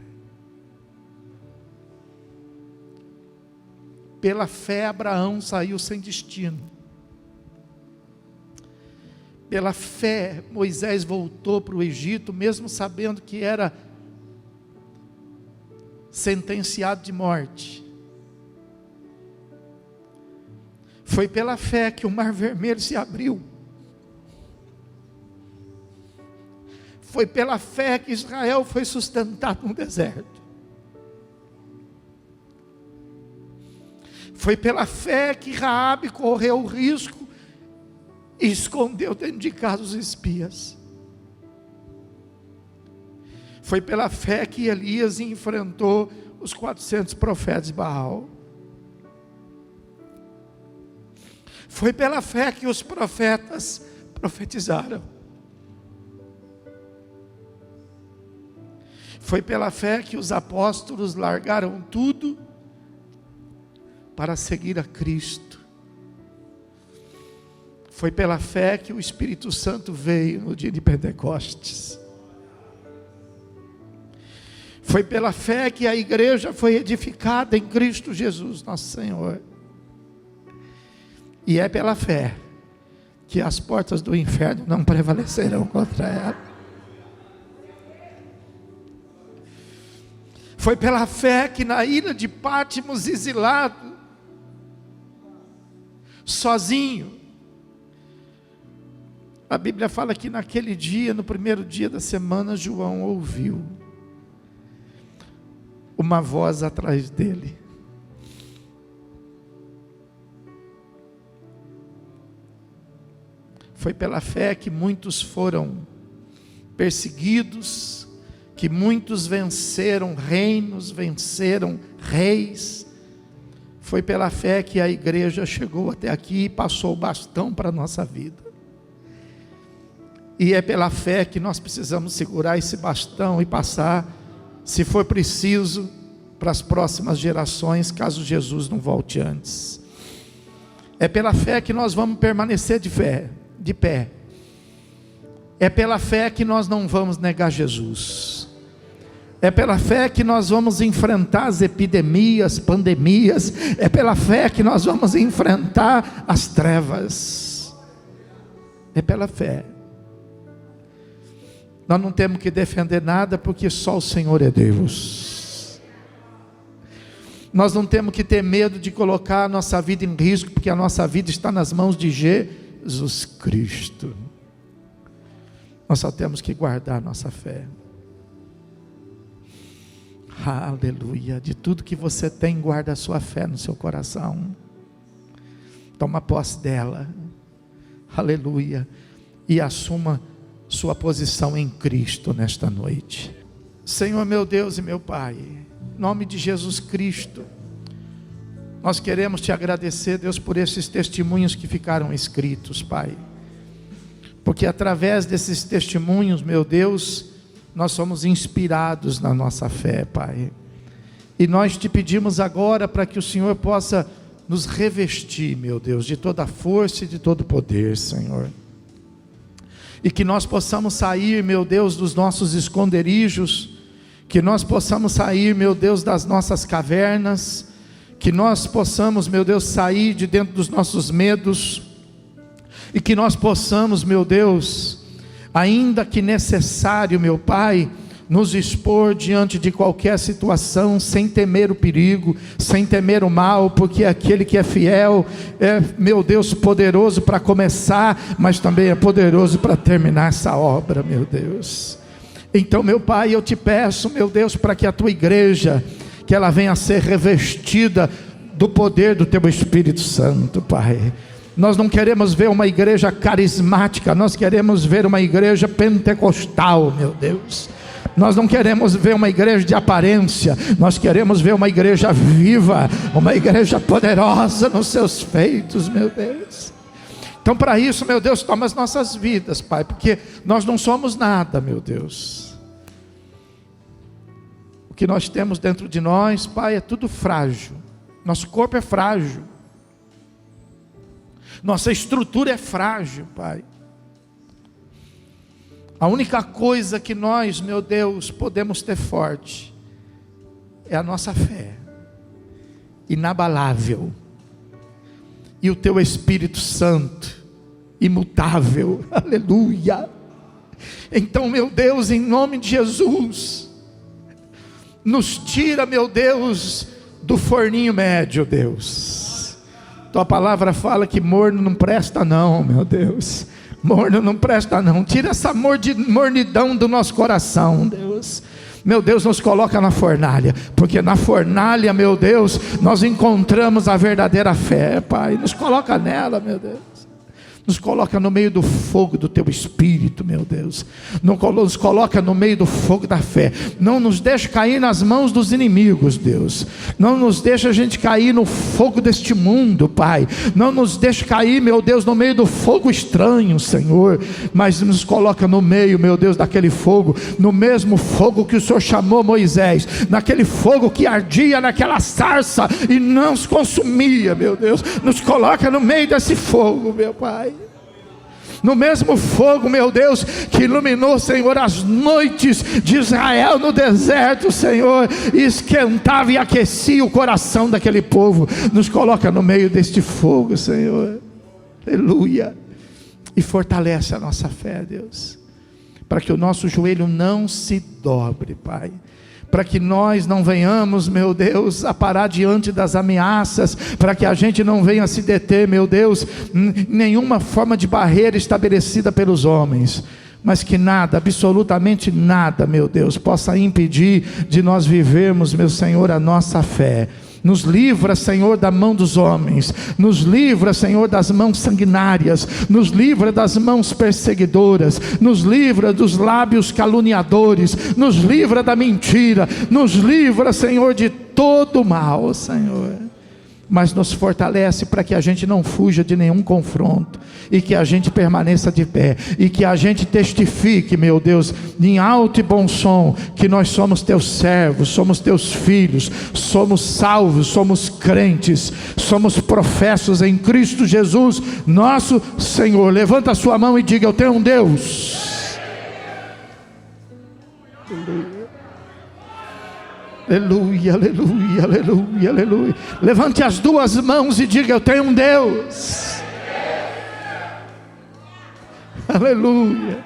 Pela fé Abraão saiu sem destino. Pela fé Moisés voltou para o Egito, mesmo sabendo que era sentenciado de morte. Foi pela fé que o Mar Vermelho se abriu. Foi pela fé que Israel foi sustentado no deserto. Foi pela fé que Raabe correu o risco e escondeu dentro de casa os espias. Foi pela fé que Elias enfrentou os 400 profetas de Baal. Foi pela fé que os profetas profetizaram. Foi pela fé que os apóstolos largaram tudo para seguir a Cristo. Foi pela fé que o Espírito Santo veio no dia de Pentecostes. Foi pela fé que a igreja foi edificada em Cristo Jesus, nosso Senhor. E é pela fé que as portas do inferno não prevalecerão contra ela. Foi pela fé que na ilha de Pátimos, exilado, sozinho, a Bíblia fala que naquele dia, no primeiro dia da semana, João ouviu uma voz atrás dele. Foi pela fé que muitos foram perseguidos, que muitos venceram reinos, venceram reis. Foi pela fé que a igreja chegou até aqui e passou o bastão para a nossa vida. E é pela fé que nós precisamos segurar esse bastão e passar, se for preciso, para as próximas gerações, caso Jesus não volte antes. É pela fé que nós vamos permanecer de pé. É pela fé que nós não vamos negar Jesus. É pela fé que nós vamos enfrentar as epidemias, pandemias. É pela fé que nós vamos enfrentar as trevas. É pela fé. Nós não temos que defender nada, porque só o Senhor é Deus. Nós não temos que ter medo de colocar a nossa vida em risco, porque a nossa vida está nas mãos de Jesus Cristo. Nós só temos que guardar a nossa fé. Aleluia. De tudo que você tem, guarda a sua fé no seu coração. Toma posse dela. Aleluia. E assuma sua posição em Cristo nesta noite. Senhor meu Deus e meu Pai, em nome de Jesus Cristo, nós queremos te agradecer, Deus, por esses testemunhos que ficaram escritos, Pai, porque através desses testemunhos, meu Deus, nós somos inspirados na nossa fé, Pai. E nós te pedimos agora para que o Senhor possa nos revestir, meu Deus, de toda a força e de todo o poder, Senhor. E que nós possamos sair, meu Deus, dos nossos esconderijos, que nós possamos sair, meu Deus, das nossas cavernas, que nós possamos, meu Deus, sair de dentro dos nossos medos, e que nós possamos, meu Deus, ainda que necessário, meu Pai, nos expor diante de qualquer situação, sem temer o perigo, sem temer o mal, porque aquele que é fiel, é, meu Deus, poderoso para começar, mas também é poderoso para terminar essa obra, meu Deus. Então, meu Pai, eu te peço, meu Deus, para que a tua igreja, que ela venha a ser revestida do poder do teu Espírito Santo, Pai. Nós não queremos ver uma igreja carismática, nós queremos ver uma igreja pentecostal, meu Deus. Nós não queremos ver uma igreja de aparência, nós queremos ver uma igreja viva, uma igreja poderosa nos seus feitos, meu Deus. Então, para isso, meu Deus, toma as nossas vidas, Pai, porque nós não somos nada, meu Deus. O que nós temos dentro de nós, Pai, é tudo frágil. Nosso corpo é frágil, nossa estrutura é frágil, Pai. A única coisa que nós, meu Deus, podemos ter forte é a nossa fé, inabalável, e o teu Espírito Santo, imutável, aleluia. Então, meu Deus, em nome de Jesus, nos tira, meu Deus, do forninho médio, Deus. Tua palavra fala que morno não presta não, meu Deus. Morno não presta não. Tira essa mornidão do nosso coração, Deus. Meu Deus, nos coloca na fornalha, porque na fornalha, meu Deus, nós encontramos a verdadeira fé, Pai. Nos coloca nela, meu Deus. Nos coloca no meio do fogo do teu Espírito, meu Deus. Nos coloca no meio do fogo da fé. Não nos deixa cair nas mãos dos inimigos, Deus. Não nos deixa a gente cair no fogo deste mundo, Pai. Não nos deixa cair, meu Deus, no meio do fogo estranho, Senhor. Mas nos coloca no meio, meu Deus, daquele fogo, no mesmo fogo que o Senhor chamou Moisés, naquele fogo que ardia naquela sarça e não se consumia, meu Deus. Nos coloca no meio desse fogo, meu Pai. No mesmo fogo, meu Deus, que iluminou, Senhor, as noites de Israel no deserto, Senhor, e esquentava e aquecia o coração daquele povo. Nos coloca no meio deste fogo, Senhor, aleluia, e fortalece a nossa fé, Deus, para que o nosso joelho não se dobre, Pai, para que nós não venhamos, meu Deus, a parar diante das ameaças, para que a gente não venha se deter, meu Deus, nenhuma forma de barreira estabelecida pelos homens, mas que nada, absolutamente nada, meu Deus, possa impedir de nós vivermos, meu Senhor, a nossa fé. Nos livra, Senhor, da mão dos homens, nos livra, Senhor, das mãos sanguinárias, nos livra das mãos perseguidoras, nos livra dos lábios caluniadores, nos livra da mentira, nos livra, Senhor, de todo o mal, Senhor. Mas nos fortalece para que a gente não fuja de nenhum confronto, e que a gente permaneça de pé, e que a gente testifique, meu Deus, em alto e bom som, que nós somos teus servos, somos teus filhos, somos salvos, somos crentes, somos professos em Cristo Jesus, nosso Senhor. Levanta a sua mão e diga: eu tenho um Deus. Aleluia, aleluia, aleluia, aleluia. Levante as duas mãos e diga: eu tenho um Deus. Aleluia.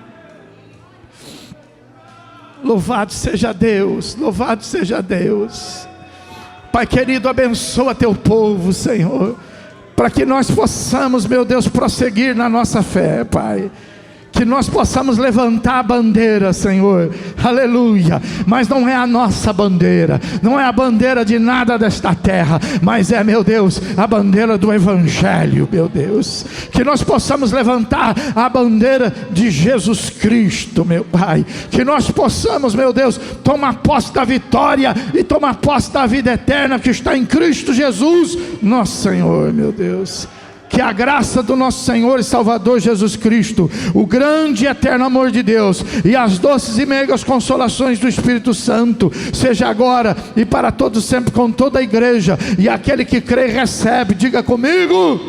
Louvado seja Deus, louvado seja Deus. Pai querido, abençoa teu povo, Senhor, para que nós possamos, meu Deus, prosseguir na nossa fé, Pai. Que nós possamos levantar a bandeira, Senhor, aleluia, mas não é a nossa bandeira, não é a bandeira de nada desta terra, mas é, meu Deus, a bandeira do Evangelho, meu Deus, que nós possamos levantar a bandeira de Jesus Cristo, meu Pai, que nós possamos, meu Deus, tomar posse da vitória e tomar posse da vida eterna que está em Cristo Jesus, nosso Senhor, meu Deus. Que a graça do nosso Senhor e Salvador Jesus Cristo, o grande e eterno amor de Deus e as doces e meigas consolações do Espírito Santo seja agora e para todos sempre com toda a igreja, e aquele que crê recebe, diga comigo.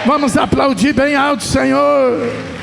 Vamos aplaudir bem alto, Senhor.